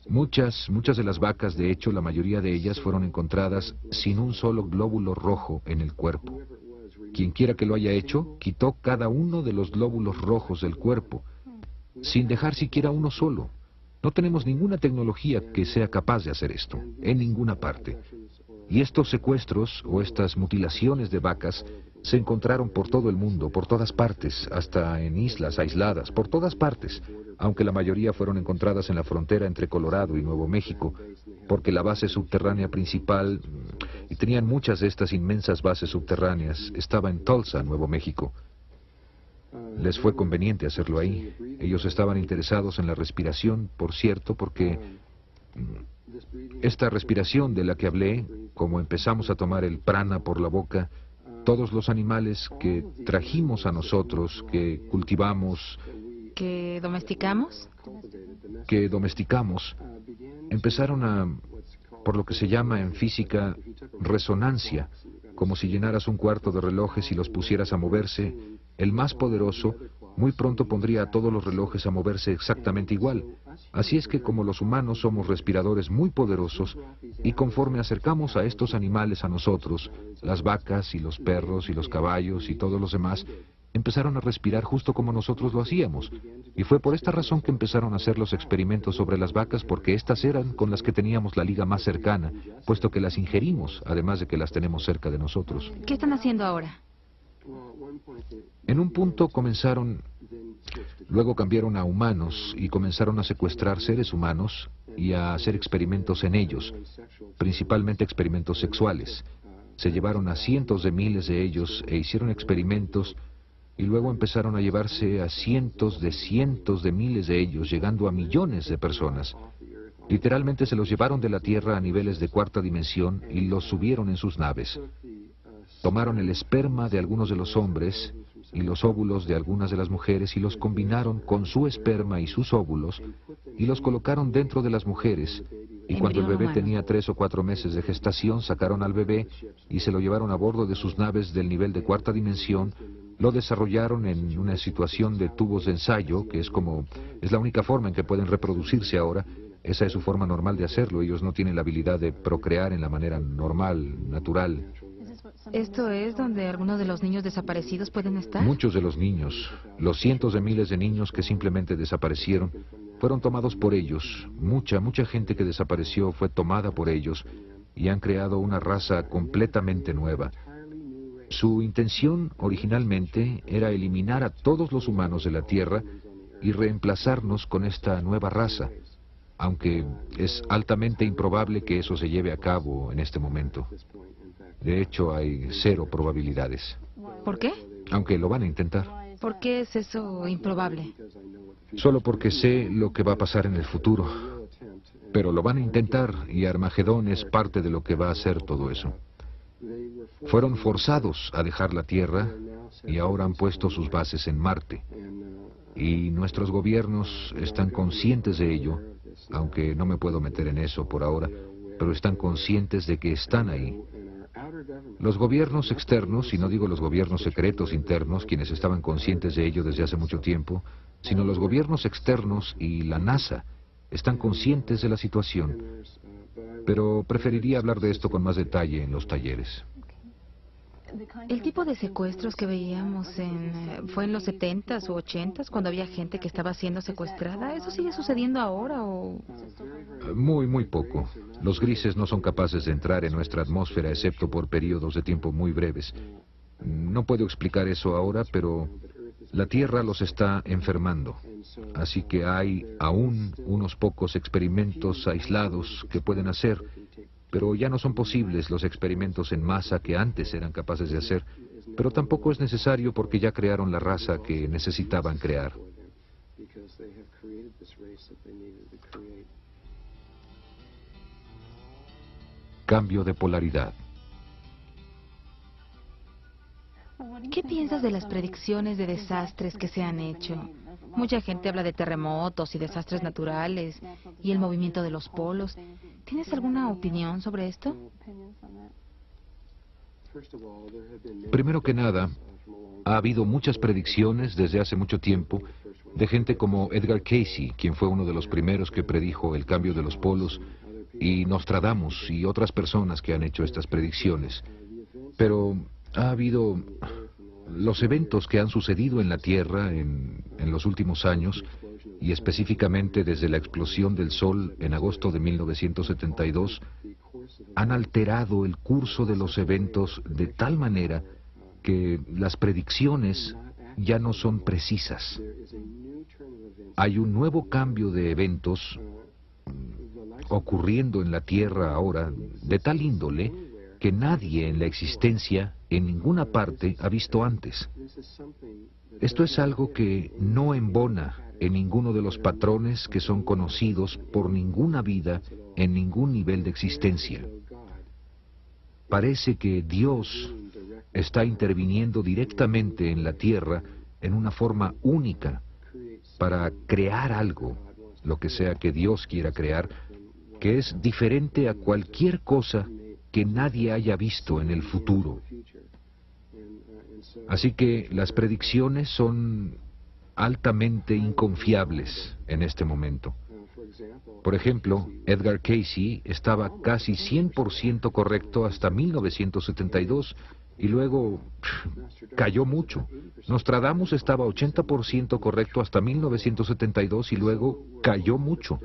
Muchas de las vacas, de hecho, la mayoría de ellas fueron encontradas sin un solo glóbulo rojo en el cuerpo. Quien quiera que lo haya hecho, quitó cada uno de los glóbulos rojos del cuerpo, sin dejar siquiera uno solo. No tenemos ninguna tecnología que sea capaz de hacer esto, en ninguna parte. Y estos secuestros o estas mutilaciones de vacas se encontraron por todo el mundo, por todas partes, hasta en islas aisladas, por todas partes, aunque la mayoría fueron encontradas en la frontera entre Colorado y Nuevo México, porque la base subterránea principal, y tenían muchas de estas inmensas bases subterráneas, estaba en Tulsa, Nuevo México. Les fue conveniente hacerlo ahí. Ellos estaban interesados en la respiración, por cierto, porque esta respiración de la que hablé, como empezamos a tomar el prana por la boca, todos los animales que trajimos a nosotros, que cultivamos, ¿Que domesticamos? que domesticamos, empezaron a, por lo que se llama en física, resonancia, como si llenaras un cuarto de relojes y los pusieras a moverse. El más poderoso muy pronto pondría a todos los relojes a moverse exactamente igual. Así es que como los humanos somos respiradores muy poderosos, y conforme acercamos a estos animales a nosotros, las vacas y los perros y los caballos y todos los demás, empezaron a respirar justo como nosotros lo hacíamos. Y fue por esta razón que empezaron a hacer los experimentos sobre las vacas, porque estas eran con las que teníamos la liga más cercana, puesto que las ingerimos, además de que las tenemos cerca de nosotros. ¿Qué están haciendo ahora? En un punto comenzaron, luego cambiaron a humanos y comenzaron a secuestrar seres humanos y a hacer experimentos en ellos, principalmente experimentos sexuales. Se llevaron a cientos de miles de ellos e hicieron experimentos y luego empezaron a llevarse a cientos de miles de ellos, llegando a millones de personas. Literalmente se los llevaron de la Tierra a niveles de cuarta dimensión y los subieron en sus naves. Tomaron el esperma de algunos de los hombres y los óvulos de algunas de las mujeres y los combinaron con su esperma y sus óvulos y los colocaron dentro de las mujeres. Y cuando el bebé tenía 3 o 4 meses de gestación, sacaron al bebé y se lo llevaron a bordo de sus naves del nivel de cuarta dimensión. Lo desarrollaron en una situación de tubos de ensayo, que es la única forma en que pueden reproducirse ahora. Esa es su forma normal de hacerlo. Ellos no tienen la habilidad de procrear en la manera normal, natural. ¿Esto es donde algunos de los niños desaparecidos pueden estar? Muchos de los niños, los cientos de miles de niños que simplemente desaparecieron, fueron tomados por ellos. Mucha gente que desapareció fue tomada por ellos y han creado una raza completamente nueva. Su intención originalmente era eliminar a todos los humanos de la Tierra y reemplazarnos con esta nueva raza, aunque es altamente improbable que eso se lleve a cabo en este momento. De hecho, hay 0 probabilidades. ¿Por qué? Aunque lo van a intentar. ¿Por qué es eso improbable? Solo porque sé lo que va a pasar en el futuro. Pero lo van a intentar y Armagedón es parte de lo que va a hacer todo eso. Fueron forzados a dejar la Tierra y ahora han puesto sus bases en Marte. Y nuestros gobiernos están conscientes de ello, aunque no me puedo meter en eso por ahora, pero están conscientes de que están ahí. Los gobiernos externos, y no digo los gobiernos secretos internos, quienes estaban conscientes de ello desde hace mucho tiempo, sino los gobiernos externos y la NASA, están conscientes de la situación. Pero preferiría hablar de esto con más detalle en los talleres. El tipo de secuestros que veíamos fue en los 70s u 80s, cuando había gente que estaba siendo secuestrada. ¿Eso sigue sucediendo ahora o...? Muy poco. Los grises no son capaces de entrar en nuestra atmósfera excepto por periodos de tiempo muy breves. No puedo explicar eso ahora, pero la Tierra los está enfermando. Así que hay aún unos pocos experimentos aislados que pueden hacer, pero ya no son posibles los experimentos en masa que antes eran capaces de hacer, pero tampoco es necesario porque ya crearon la raza que necesitaban crear. Cambio de polaridad. ¿Qué piensas de las predicciones de desastres que se han hecho? Mucha gente habla de terremotos y desastres naturales y el movimiento de los polos. ¿Tienes alguna opinión sobre esto? Primero que nada, ha habido muchas predicciones desde hace mucho tiempo de gente como Edgar Cayce, quien fue uno de los primeros que predijo el cambio de los polos, y Nostradamus y otras personas que han hecho estas predicciones. Pero ha habido los eventos que han sucedido en la Tierra en los últimos años, y específicamente desde la explosión del Sol en agosto de 1972, han alterado el curso de los eventos de tal manera que las predicciones ya no son precisas. Hay un nuevo cambio de eventos ocurriendo en la Tierra ahora, de tal índole que nadie en la existencia, en ninguna parte, ha visto antes. Esto es algo que no embona en ninguno de los patrones que son conocidos por ninguna vida en ningún nivel de existencia. Parece que Dios está interviniendo directamente en la Tierra en una forma única para crear algo, lo que sea que Dios quiera crear, que es diferente a cualquier cosa que nadie haya visto en el futuro. Así que las predicciones son altamente inconfiables en este momento. Por ejemplo, Edgar Cayce estaba casi 100% correcto hasta 1972 y luego cayó mucho. Nostradamus estaba 80% correcto hasta 1972 y luego cayó mucho.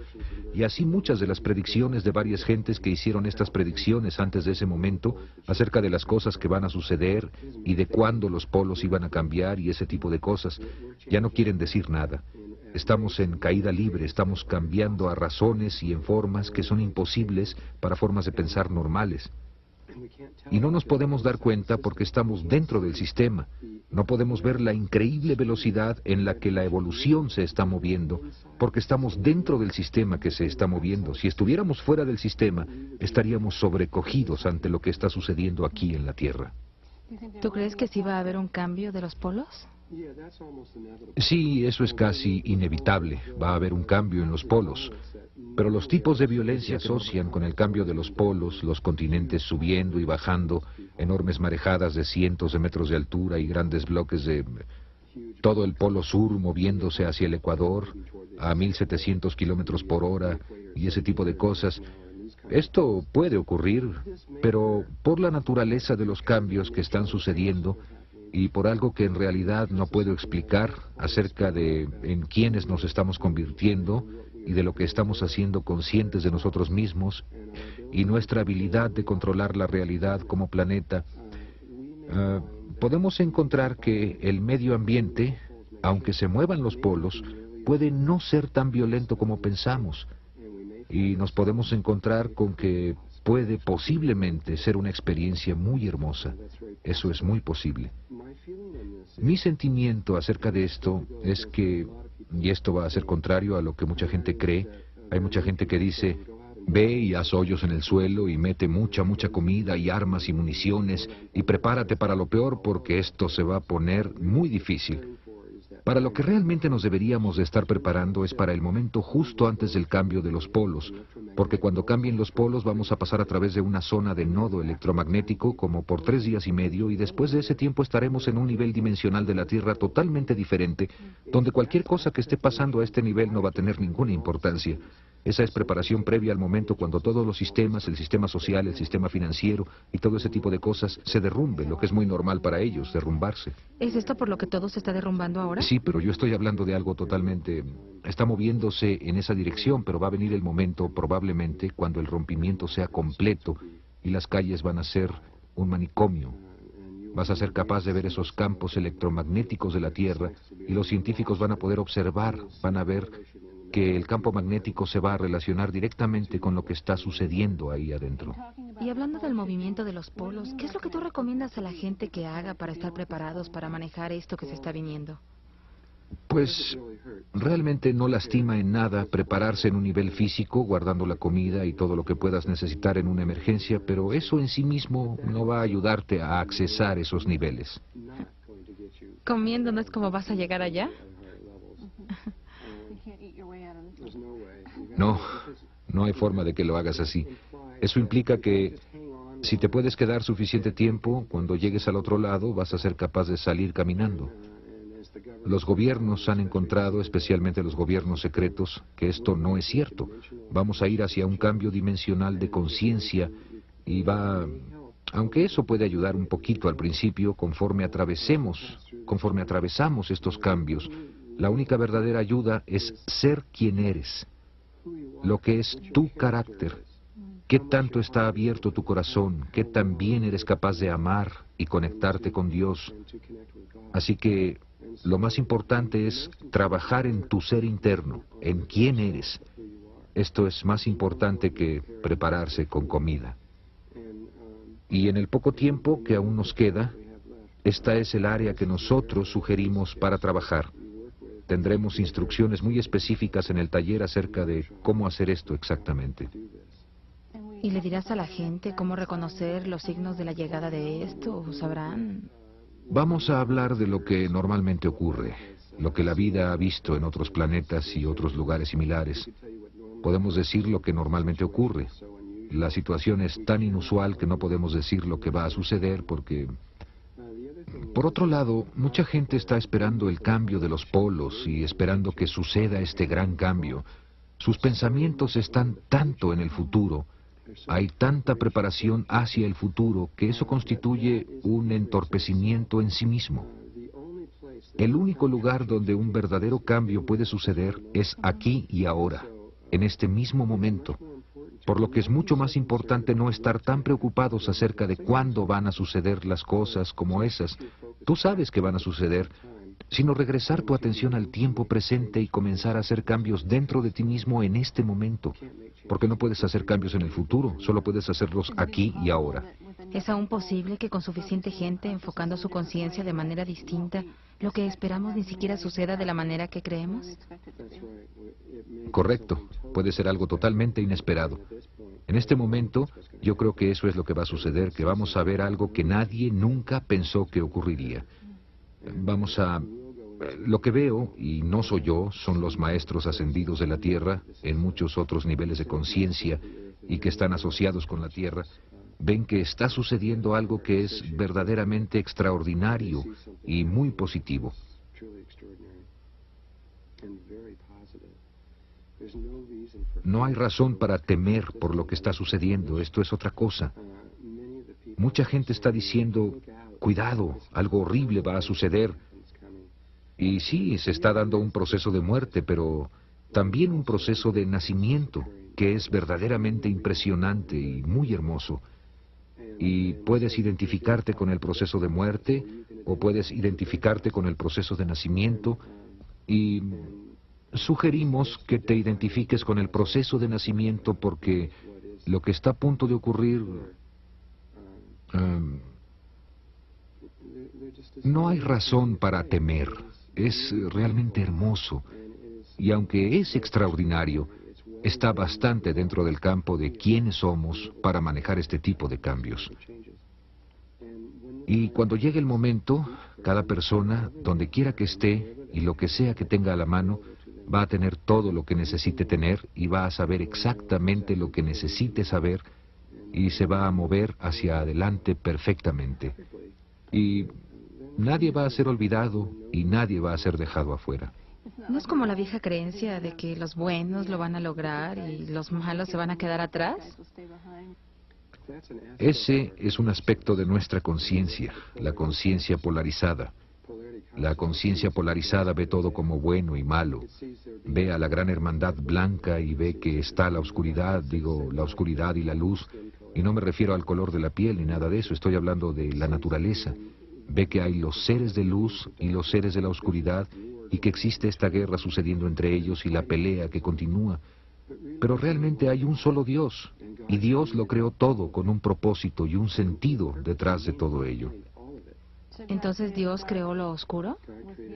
Y así muchas de las predicciones de varias gentes que hicieron estas predicciones antes de ese momento acerca de las cosas que van a suceder y de cuándo los polos iban a cambiar y ese tipo de cosas, ya no quieren decir nada. Estamos en caída libre, estamos cambiando a razones y en formas que son imposibles para formas de pensar normales. Y no nos podemos dar cuenta porque estamos dentro del sistema. No podemos ver la increíble velocidad en la que la evolución se está moviendo, porque estamos dentro del sistema que se está moviendo. Si estuviéramos fuera del sistema, estaríamos sobrecogidos ante lo que está sucediendo aquí en la Tierra. ¿Tú crees que sí va a haber un cambio de los polos? Sí, eso es casi inevitable. Va a haber un cambio en los polos. Pero los tipos de violencia se asocian con el cambio de los polos, los continentes subiendo y bajando, enormes marejadas de cientos de metros de altura y grandes bloques de todo el polo sur moviéndose hacia el Ecuador a 1.700 kilómetros por hora y ese tipo de cosas. Esto puede ocurrir, pero por la naturaleza de los cambios que están sucediendo y por algo que en realidad no puedo explicar acerca de en quiénes nos estamos convirtiendo y de lo que estamos haciendo conscientes de nosotros mismos y nuestra habilidad de controlar la realidad como planeta, podemos encontrar que el medio ambiente, aunque se muevan los polos, puede no ser tan violento como pensamos. Y nos podemos encontrar con que puede posiblemente ser una experiencia muy hermosa. Eso es muy posible. Mi sentimiento acerca de esto es que, y esto va a ser contrario a lo que mucha gente cree, hay mucha gente que dice, ve y haz hoyos en el suelo y mete mucha comida y armas y municiones y prepárate para lo peor porque esto se va a poner muy difícil. Para lo que realmente nos deberíamos de estar preparando es para el momento justo antes del cambio de los polos, porque cuando cambien los polos vamos a pasar a través de una zona de nodo electromagnético como por 3 días y medio, y después de ese tiempo estaremos en un nivel dimensional de la Tierra totalmente diferente, donde cualquier cosa que esté pasando a este nivel no va a tener ninguna importancia. Esa es preparación previa al momento cuando todos los sistemas, el sistema social, el sistema financiero y todo ese tipo de cosas se derrumben, lo que es muy normal para ellos, derrumbarse. ¿Es esto por lo que todo se está derrumbando ahora? Sí, pero yo estoy hablando de algo totalmente... Está moviéndose en esa dirección, pero va a venir el momento, probablemente, cuando el rompimiento sea completo y las calles van a ser un manicomio. Vas a ser capaz de ver esos campos electromagnéticos de la Tierra y los científicos van a poder observar, van a ver que el campo magnético se va a relacionar directamente con lo que está sucediendo ahí adentro. Y hablando del movimiento de los polos, ¿qué es lo que tú recomiendas a la gente que haga para estar preparados para manejar esto que se está viniendo? Pues realmente no lastima en nada prepararse en un nivel físico, guardando la comida y todo lo que puedas necesitar en una emergencia, pero eso en sí mismo no va a ayudarte a accesar esos niveles. ¿Comiendo no es como vas a llegar allá? No, no hay forma de que lo hagas así. Eso implica que si te puedes quedar suficiente tiempo, cuando llegues al otro lado vas a ser capaz de salir caminando. Los gobiernos han encontrado, especialmente los gobiernos secretos, que esto no es cierto. Vamos a ir hacia un cambio dimensional de conciencia y aunque eso puede ayudar un poquito al principio, conforme atravesamos estos cambios, la única verdadera ayuda es ser quien eres, lo que es tu carácter. ¿Qué tanto está abierto tu corazón? ¿Qué tan bien eres capaz de amar y conectarte con Dios? Así que lo más importante es trabajar en tu ser interno, en quién eres. Esto es más importante que prepararse con comida. Y en el poco tiempo que aún nos queda, esta es el área que nosotros sugerimos para trabajar. Tendremos instrucciones muy específicas en el taller acerca de cómo hacer esto exactamente. ¿Y le dirás a la gente cómo reconocer los signos de la llegada de esto? ¿O sabrán? Vamos a hablar de lo que normalmente ocurre, lo que la vida ha visto en otros planetas y otros lugares similares. Podemos decir lo que normalmente ocurre. La situación es tan inusual que no podemos decir lo que va a suceder porque... Por otro lado, mucha gente está esperando el cambio de los polos y esperando que suceda este gran cambio. Sus pensamientos están tanto en el futuro. Hay tanta preparación hacia el futuro que eso constituye un entorpecimiento en sí mismo. El único lugar donde un verdadero cambio puede suceder es aquí y ahora, en este mismo momento. Por lo que es mucho más importante no estar tan preocupados acerca de cuándo van a suceder las cosas como esas. Tú sabes que van a suceder, sino regresar tu atención al tiempo presente y comenzar a hacer cambios dentro de ti mismo en este momento. Porque no puedes hacer cambios en el futuro, solo puedes hacerlos aquí y ahora. ¿Es aún posible que con suficiente gente enfocando su conciencia de manera distinta, lo que esperamos ni siquiera suceda de la manera que creemos? Correcto, puede ser algo totalmente inesperado. En este momento, yo creo que eso es lo que va a suceder, que vamos a ver algo que nadie nunca pensó que ocurriría. Lo que veo, y no soy yo, son los maestros ascendidos de la Tierra, en muchos otros niveles de conciencia, y que están asociados con la Tierra, ven que está sucediendo algo que es verdaderamente extraordinario y muy positivo. No hay razón para temer por lo que está sucediendo, esto es otra cosa. Mucha gente está diciendo, cuidado, algo horrible va a suceder. Y sí, se está dando un proceso de muerte, pero también un proceso de nacimiento, que es verdaderamente impresionante y muy hermoso. Y puedes identificarte con el proceso de muerte, o puedes identificarte con el proceso de nacimiento, y sugerimos que te identifiques con el proceso de nacimiento porque lo que está a punto de ocurrir... no hay razón para temer. Es realmente hermoso. Y aunque es extraordinario, está bastante dentro del campo de quiénes somos para manejar este tipo de cambios. Y cuando llegue el momento, cada persona, donde quiera que esté, y lo que sea que tenga a la mano va a tener todo lo que necesite tener y va a saber exactamente lo que necesite saber y se va a mover hacia adelante perfectamente. Y nadie va a ser olvidado y nadie va a ser dejado afuera. ¿No es como la vieja creencia de que los buenos lo van a lograr y los malos se van a quedar atrás? Ese es un aspecto de nuestra conciencia, la conciencia polarizada. La conciencia polarizada ve todo como bueno y malo. Ve a la gran hermandad blanca y ve que está la oscuridad, digo, la oscuridad y la luz. Y no me refiero al color de la piel ni nada de eso, estoy hablando de la naturaleza. Ve que hay los seres de luz y los seres de la oscuridad y que existe esta guerra sucediendo entre ellos y la pelea que continúa. Pero realmente hay un solo Dios, y Dios lo creó todo con un propósito y un sentido detrás de todo ello. ¿Entonces Dios creó lo oscuro?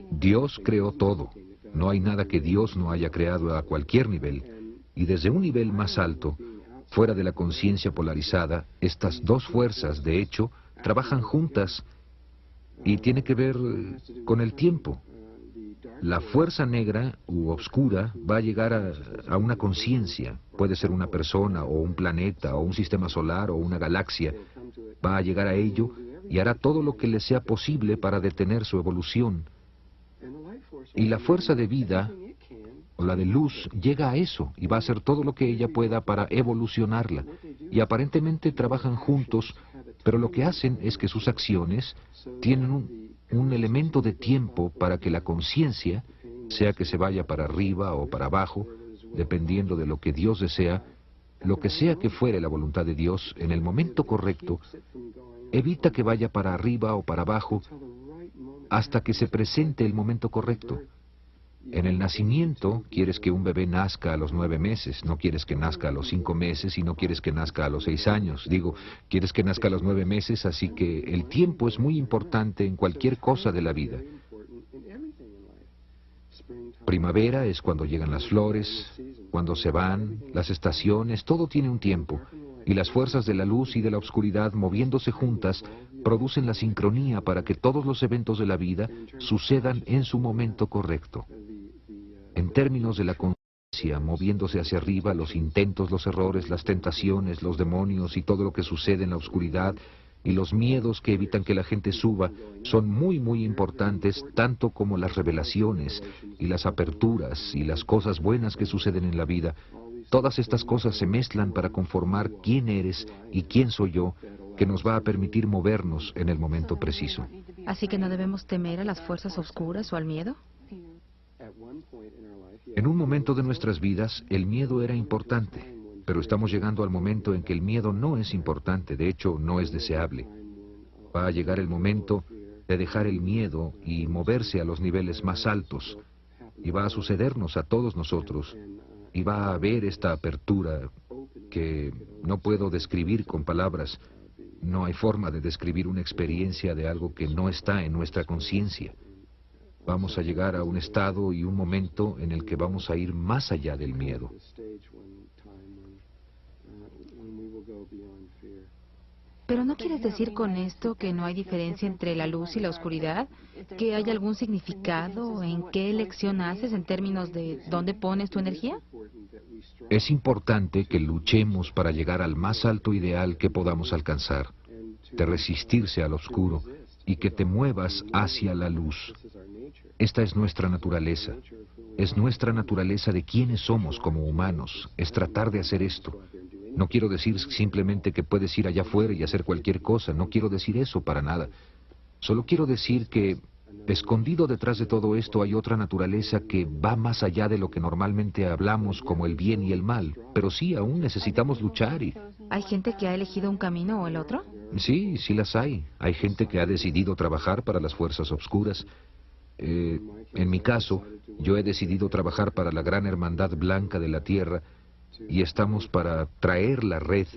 Dios creó todo. No hay nada que Dios no haya creado a cualquier nivel. Y desde un nivel más alto, fuera de la conciencia polarizada, estas dos fuerzas, de hecho, trabajan juntas y tiene que ver con el tiempo. La fuerza negra u oscura va a llegar a una conciencia, puede ser una persona o un planeta o un sistema solar o una galaxia, va a llegar a ello y hará todo lo que le sea posible para detener su evolución. Y la fuerza de vida, o la de luz, llega a eso y va a hacer todo lo que ella pueda para evolucionarla. Y aparentemente trabajan juntos, pero lo que hacen es que sus acciones tienen un elemento de tiempo para que la conciencia, sea que se vaya para arriba o para abajo, dependiendo de lo que Dios desea, lo que sea que fuere la voluntad de Dios, en el momento correcto, evita que vaya para arriba o para abajo hasta que se presente el momento correcto. En el nacimiento, quieres que un bebé nazca a los 9 meses, no quieres que nazca a los 5 meses y no quieres que nazca a los 6 años. Digo, quieres que nazca a los 9 meses, así que el tiempo es muy importante en cualquier cosa de la vida. Primavera es cuando llegan las flores, cuando se van, las estaciones, todo tiene un tiempo. Y las fuerzas de la luz y de la oscuridad moviéndose juntas producen la sincronía para que todos los eventos de la vida sucedan en su momento correcto. En términos de la conciencia, moviéndose hacia arriba, los intentos, los errores, las tentaciones, los demonios y todo lo que sucede en la oscuridad y los miedos que evitan que la gente suba son muy, muy importantes, tanto como las revelaciones y las aperturas y las cosas buenas que suceden en la vida. Todas estas cosas se mezclan para conformar quién eres y quién soy yo, que nos va a permitir movernos en el momento preciso. Así que no debemos temer a las fuerzas oscuras o al miedo. En un momento de nuestras vidas, el miedo era importante, pero estamos llegando al momento en que el miedo no es importante, de hecho, no es deseable. Va a llegar el momento de dejar el miedo y moverse a los niveles más altos, y va a sucedernos a todos nosotros, y va a haber esta apertura que no puedo describir con palabras. No hay forma de describir una experiencia de algo que no está en nuestra conciencia. Vamos a llegar a un estado y un momento en el que vamos a ir más allá del miedo. Pero ¿no quieres decir con esto que no hay diferencia entre la luz y la oscuridad? ¿Que hay algún significado en qué elección haces en términos de dónde pones tu energía? Es importante que luchemos para llegar al más alto ideal que podamos alcanzar, de resistirse al oscuro y que te muevas hacia la luz. Esta es nuestra naturaleza. Es nuestra naturaleza de quiénes somos como humanos. Es tratar de hacer esto. No quiero decir simplemente que puedes ir allá afuera y hacer cualquier cosa. No quiero decir eso para nada. Solo quiero decir que, escondido detrás de todo esto, hay otra naturaleza que va más allá de lo que normalmente hablamos como el bien y el mal. Pero sí, aún necesitamos luchar y... ¿Hay gente que ha elegido un camino o el otro? Sí, sí las hay. Hay gente que ha decidido trabajar para las fuerzas obscuras. En mi caso, yo he decidido trabajar para la gran hermandad blanca de la Tierra y estamos para traer la red,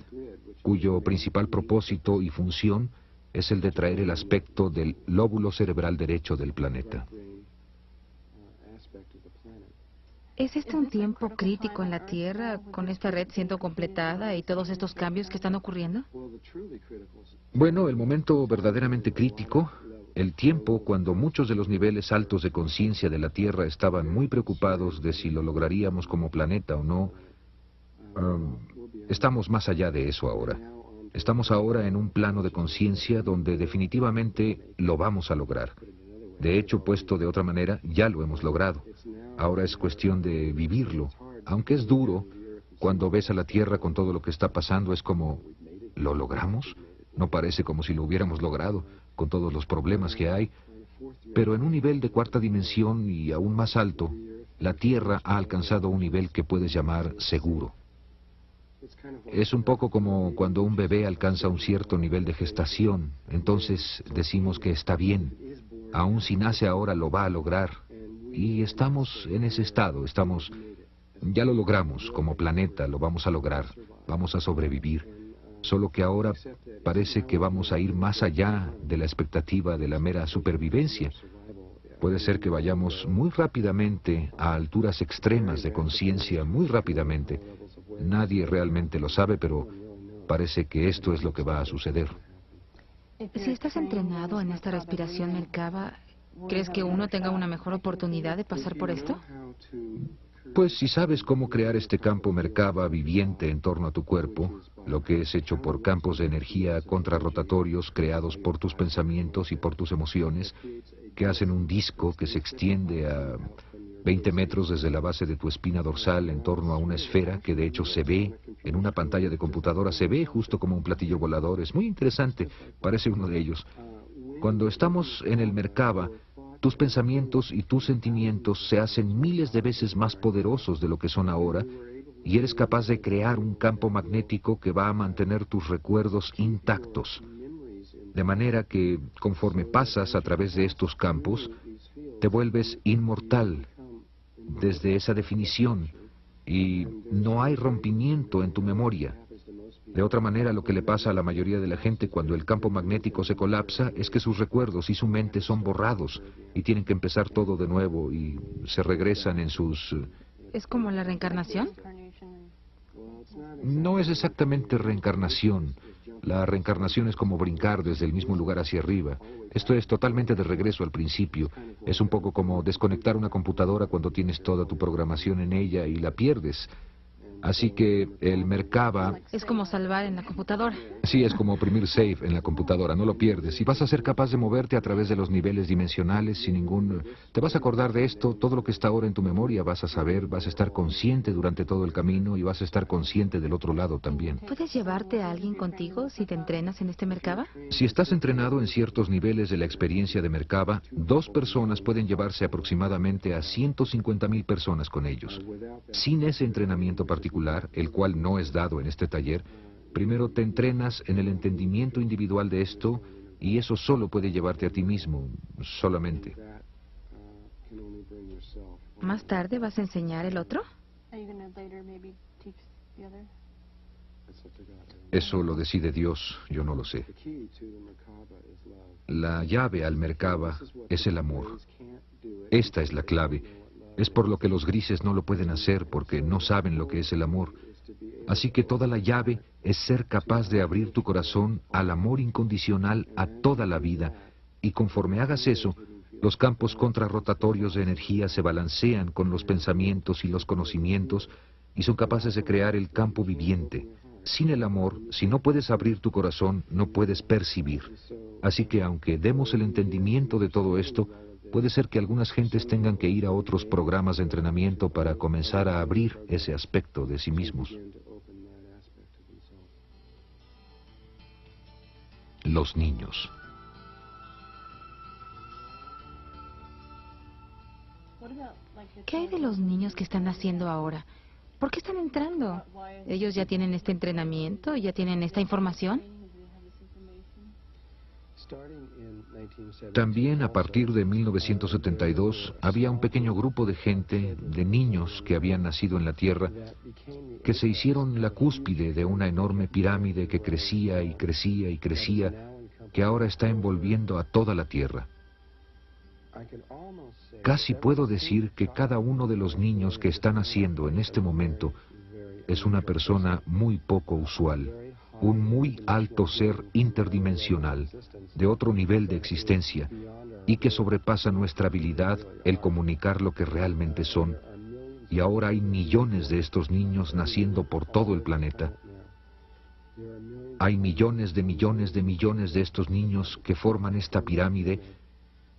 cuyo principal propósito y función es el de traer el aspecto del lóbulo cerebral derecho del planeta. ¿Es este un tiempo crítico en la Tierra, con esta red siendo completada y todos estos cambios que están ocurriendo? Bueno, el momento verdaderamente crítico el tiempo cuando muchos de los niveles altos de conciencia de la Tierra estaban muy preocupados de si lo lograríamos como planeta o no, estamos más allá de eso ahora. Estamos ahora en un plano de conciencia donde definitivamente lo vamos a lograr. De hecho, puesto de otra manera, ya lo hemos logrado. Ahora es cuestión de vivirlo. Aunque es duro, cuando ves a la Tierra con todo lo que está pasando, es como, ¿lo logramos? No parece como si lo hubiéramos logrado, con todos los problemas que hay. Pero en un nivel de cuarta dimensión y aún más alto, la Tierra ha alcanzado un nivel que puedes llamar seguro. Es un poco como cuando un bebé alcanza un cierto nivel de gestación, entonces decimos que está bien. Aún si nace ahora lo va a lograr. Y estamos en ese estado, ya lo logramos como planeta, lo vamos a lograr, vamos a sobrevivir. Solo que ahora parece que vamos a ir más allá de la expectativa de la mera supervivencia. Puede ser que vayamos muy rápidamente a alturas extremas de conciencia, muy rápidamente. Nadie realmente lo sabe, pero parece que esto es lo que va a suceder. Si estás entrenado en esta respiración Merkaba, ¿crees que uno tenga una mejor oportunidad de pasar por esto? Pues si sabes cómo crear este campo Merkaba viviente en torno a tu cuerpo, lo que es hecho por campos de energía contrarrotatorios creados por tus pensamientos y por tus emociones, que hacen un disco que se extiende a 20 metros desde la base de tu espina dorsal en torno a una esfera que de hecho se ve en una pantalla de computadora, se ve justo como un platillo volador. Es muy interesante, parece uno de ellos. Cuando estamos en el Merkaba, tus pensamientos y tus sentimientos se hacen miles de veces más poderosos de lo que son ahora, y eres capaz de crear un campo magnético que va a mantener tus recuerdos intactos. De manera que, conforme pasas a través de estos campos, te vuelves inmortal desde esa definición, y no hay rompimiento en tu memoria. De otra manera, lo que le pasa a la mayoría de la gente cuando el campo magnético se colapsa es que sus recuerdos y su mente son borrados y tienen que empezar todo de nuevo y se regresan en sus... ¿Es como la reencarnación? No es exactamente reencarnación. La reencarnación es como brincar desde el mismo lugar hacia arriba. Esto es totalmente de regreso al principio. Es un poco como desconectar una computadora cuando tienes toda tu programación en ella y la pierdes. Así que el Merkaba... Es como salvar en la computadora. Sí, es como oprimir save en la computadora, no lo pierdes. Y vas a ser capaz de moverte a través de los niveles dimensionales sin ningún... Te vas a acordar de esto, todo lo que está ahora en tu memoria, vas a saber, vas a estar consciente durante todo el camino y vas a estar consciente del otro lado también. ¿Puedes llevarte a alguien contigo si te entrenas en este Merkaba? Si estás entrenado en ciertos niveles de la experiencia de Merkaba, 2 personas pueden llevarse aproximadamente a 150,000 personas con ellos. Sin ese entrenamiento particular, el cual no es dado en este taller, primero te entrenas en el entendimiento individual de esto, y eso solo puede llevarte a ti mismo, solamente. ¿Más tarde vas a enseñar el otro? Eso lo decide Dios, yo no lo sé. La llave al Merkaba es el amor. Esta es la clave. Es por lo que los grises no lo pueden hacer, porque no saben lo que es el amor. Así que toda la llave es ser capaz de abrir tu corazón al amor incondicional a toda la vida, y conforme hagas eso, los campos contrarrotatorios de energía se balancean con los pensamientos y los conocimientos, y son capaces de crear el campo viviente. Sin el amor, si no puedes abrir tu corazón, no puedes percibir. Así que aunque demos el entendimiento de todo esto, puede ser que algunas gentes tengan que ir a otros programas de entrenamiento para comenzar a abrir ese aspecto de sí mismos. Los niños. ¿Qué hay de los niños que están naciendo ahora? ¿Por qué están entrando? ¿Ellos ya tienen este entrenamiento? ¿Ya tienen esta información? También a partir de 1972 había un pequeño grupo de gente, de niños que habían nacido en la Tierra, que se hicieron la cúspide de una enorme pirámide que crecía y crecía y crecía, que ahora está envolviendo a toda la Tierra. Casi puedo decir que cada uno de los niños que están naciendo en este momento es una persona muy poco usual, un muy alto ser interdimensional, de otro nivel de existencia, y que sobrepasa nuestra habilidad el comunicar lo que realmente son. Y ahora hay millones de estos niños naciendo por todo el planeta. Hay millones de millones de millones de estos niños que forman esta pirámide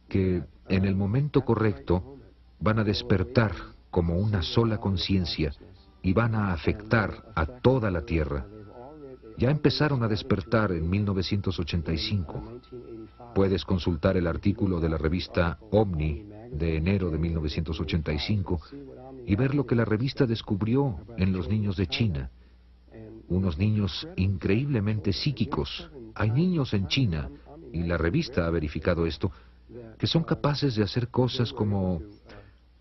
que, en el momento correcto, van a despertar como una sola conciencia y van a afectar a toda la Tierra. Ya empezaron a despertar en 1985. Puedes consultar el artículo de la revista Omni de enero de 1985 y ver lo que la revista descubrió en los niños de China. Unos niños increíblemente psíquicos. Hay niños en China, y la revista ha verificado esto, que son capaces de hacer cosas como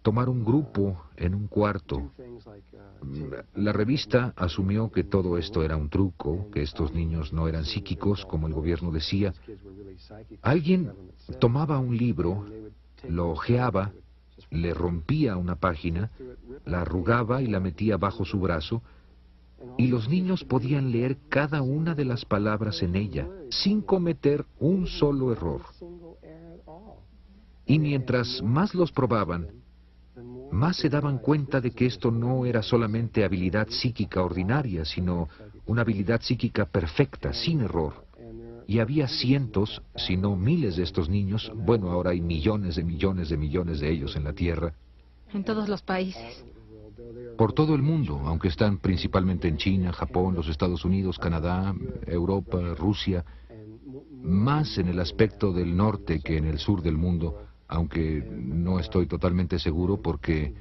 tomar un grupo en un cuarto. La revista asumió que todo esto era un truco, que estos niños no eran psíquicos, como el gobierno decía. Alguien tomaba un libro, lo hojeaba, le rompía una página, la arrugaba y la metía bajo su brazo, y los niños podían leer cada una de las palabras en ella, sin cometer un solo error. Y mientras más los probaban, más se daban cuenta de que esto no era solamente habilidad psíquica ordinaria, sino una habilidad psíquica perfecta, sin error. Y había cientos, si no miles de estos niños, bueno, ahora hay millones de millones de millones de ellos en la Tierra. En todos los países. Por todo el mundo, aunque están principalmente en China, Japón, los Estados Unidos, Canadá, Europa, Rusia, más en el aspecto del norte que en el sur del mundo, aunque no estoy totalmente seguro porque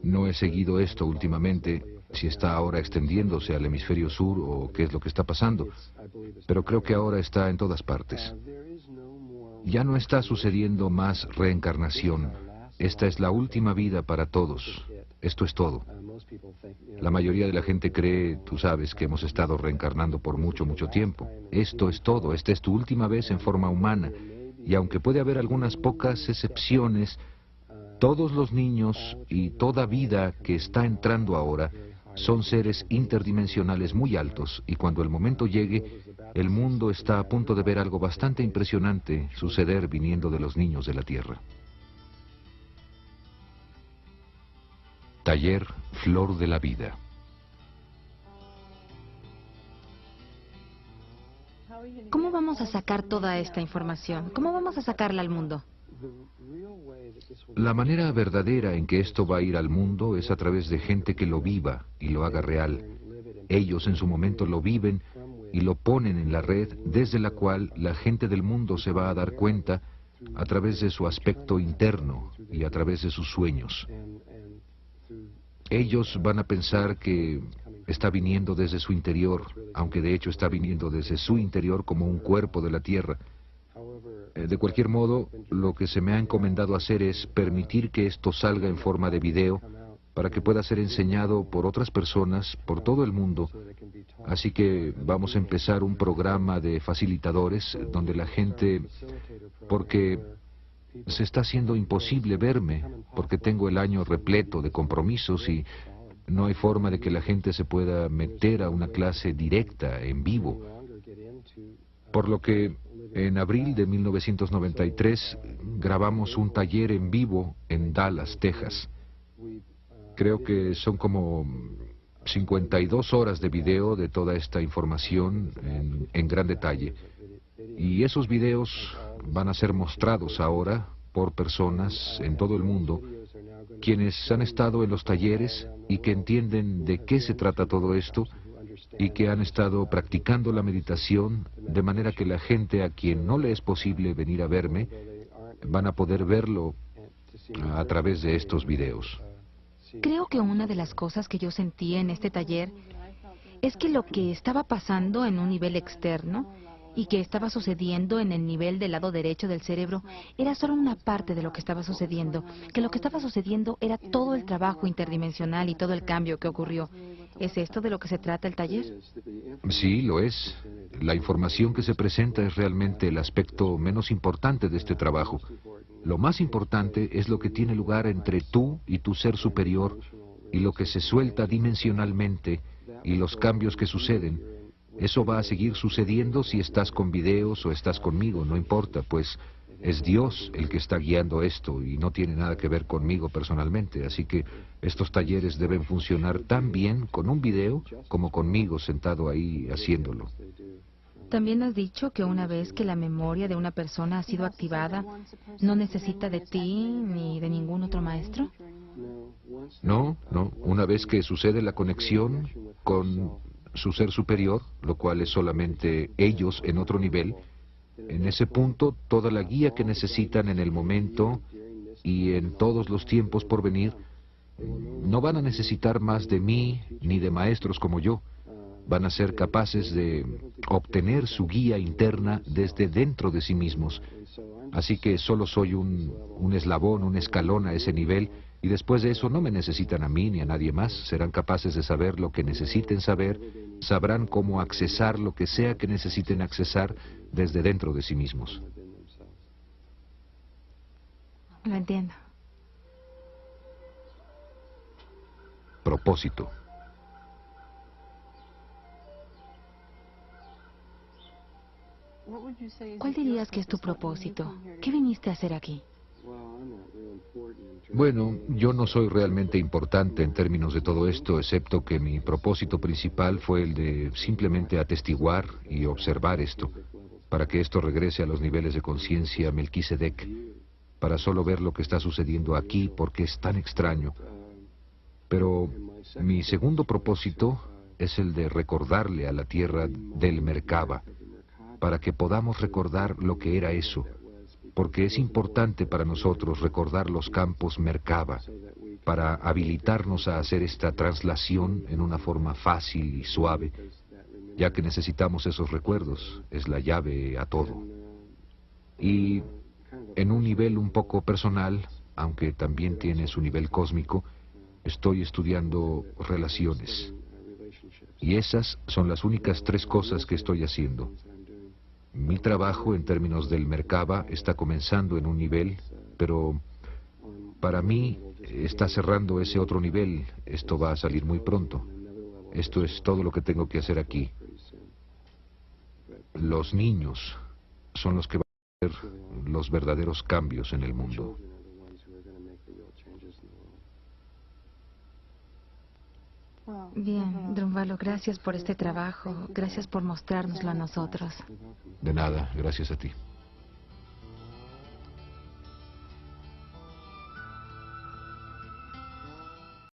no he seguido esto últimamente, si está ahora extendiéndose al hemisferio sur o qué es lo que está pasando, pero creo que ahora está en todas partes. Ya no está sucediendo más reencarnación. Esta es la última vida para todos. Esto es todo. La mayoría de la gente cree, tú sabes, que hemos estado reencarnando por mucho, mucho tiempo. Esto es todo. Esta es tu última vez en forma humana. Y aunque puede haber algunas pocas excepciones, todos los niños y toda vida que está entrando ahora son seres interdimensionales muy altos, y cuando el momento llegue, el mundo está a punto de ver algo bastante impresionante suceder viniendo de los niños de la Tierra. Taller Flor de la Vida. ¿Cómo vamos a sacar toda esta información? ¿Cómo vamos a sacarla al mundo? La manera verdadera en que esto va a ir al mundo es a través de gente que lo viva y lo haga real. Ellos en su momento lo viven y lo ponen en la red, desde la cual la gente del mundo se va a dar cuenta a través de su aspecto interno y a través de sus sueños. Ellos van a pensar que está viniendo desde su interior, aunque de hecho está viniendo desde su interior como un cuerpo de la Tierra. De cualquier modo, lo que se me ha encomendado hacer es permitir que esto salga en forma de video para que pueda ser enseñado por otras personas por todo el mundo. Así que vamos a empezar un programa de facilitadores donde la gente, porque se está haciendo imposible verme, porque tengo el año repleto de compromisos y no hay forma de que la gente se pueda meter a una clase directa, en vivo. Por lo que en abril de 1993 grabamos un taller en vivo en Dallas, Texas. Creo que son como 52 horas de video de toda esta información en gran detalle. Y esos videos van a ser mostrados ahora por personas en todo el mundo quienes han estado en los talleres y que entienden de qué se trata todo esto y que han estado practicando la meditación, de manera que la gente a quien no le es posible venir a verme van a poder verlo a través de estos videos. Creo que una de las cosas que yo sentí en este taller es que lo que estaba pasando en un nivel externo y que estaba sucediendo en el nivel del lado derecho del cerebro era solo una parte de lo que estaba sucediendo, que lo que estaba sucediendo era todo el trabajo interdimensional y todo el cambio que ocurrió. ¿Es esto de lo que se trata el taller? Sí, lo es. La información que se presenta es realmente el aspecto menos importante de este trabajo. Lo más importante es lo que tiene lugar entre tú y tu ser superior y lo que se suelta dimensionalmente y los cambios que suceden. Eso va a seguir sucediendo si estás con videos o estás conmigo, no importa, pues es Dios el que está guiando esto y no tiene nada que ver conmigo personalmente. Así que estos talleres deben funcionar tan bien con un video como conmigo sentado ahí haciéndolo. También has dicho que una vez que la memoria de una persona ha sido activada, no necesita de ti ni de ningún otro maestro. No, no. Una vez que sucede la conexión con su ser superior, lo cual es solamente ellos en otro nivel, en ese punto toda la guía que necesitan en el momento y en todos los tiempos por venir, no van a necesitar más de mí ni de maestros como yo. Van a ser capaces de obtener su guía interna desde dentro de sí mismos. Así que solo soy un eslabón, un escalón a ese nivel, y después de eso no me necesitan a mí ni a nadie más. Serán capaces de saber lo que necesiten saber, sabrán cómo accesar lo que sea que necesiten accesar desde dentro de sí mismos. Lo entiendo. Propósito. ¿Cuál dirías que es tu propósito? ¿Qué viniste a hacer aquí? Bueno, yo no soy realmente importante en términos de todo esto, excepto que mi propósito principal fue el de simplemente atestiguar y observar esto, para que esto regrese a los niveles de conciencia Melquisedec, para solo ver lo que está sucediendo aquí porque es tan extraño. Pero mi segundo propósito es el de recordarle a la tierra del Merkaba, para que podamos recordar lo que era eso, porque es importante para nosotros recordar los campos Merkaba, para habilitarnos a hacer esta traslación en una forma fácil y suave, ya que necesitamos esos recuerdos, es la llave a todo. Y en un nivel un poco personal, aunque también tiene su nivel cósmico, estoy estudiando relaciones. Y esas son las únicas tres cosas que estoy haciendo. Mi trabajo en términos del Merkaba está comenzando en un nivel, pero para mí está cerrando ese otro nivel. Esto va a salir muy pronto. Esto es todo lo que tengo que hacer aquí. Los niños son los que van a hacer los verdaderos cambios en el mundo. Bien, Drunvalo, gracias por este trabajo. Gracias por mostrárnoslo a nosotros. De nada, gracias a ti.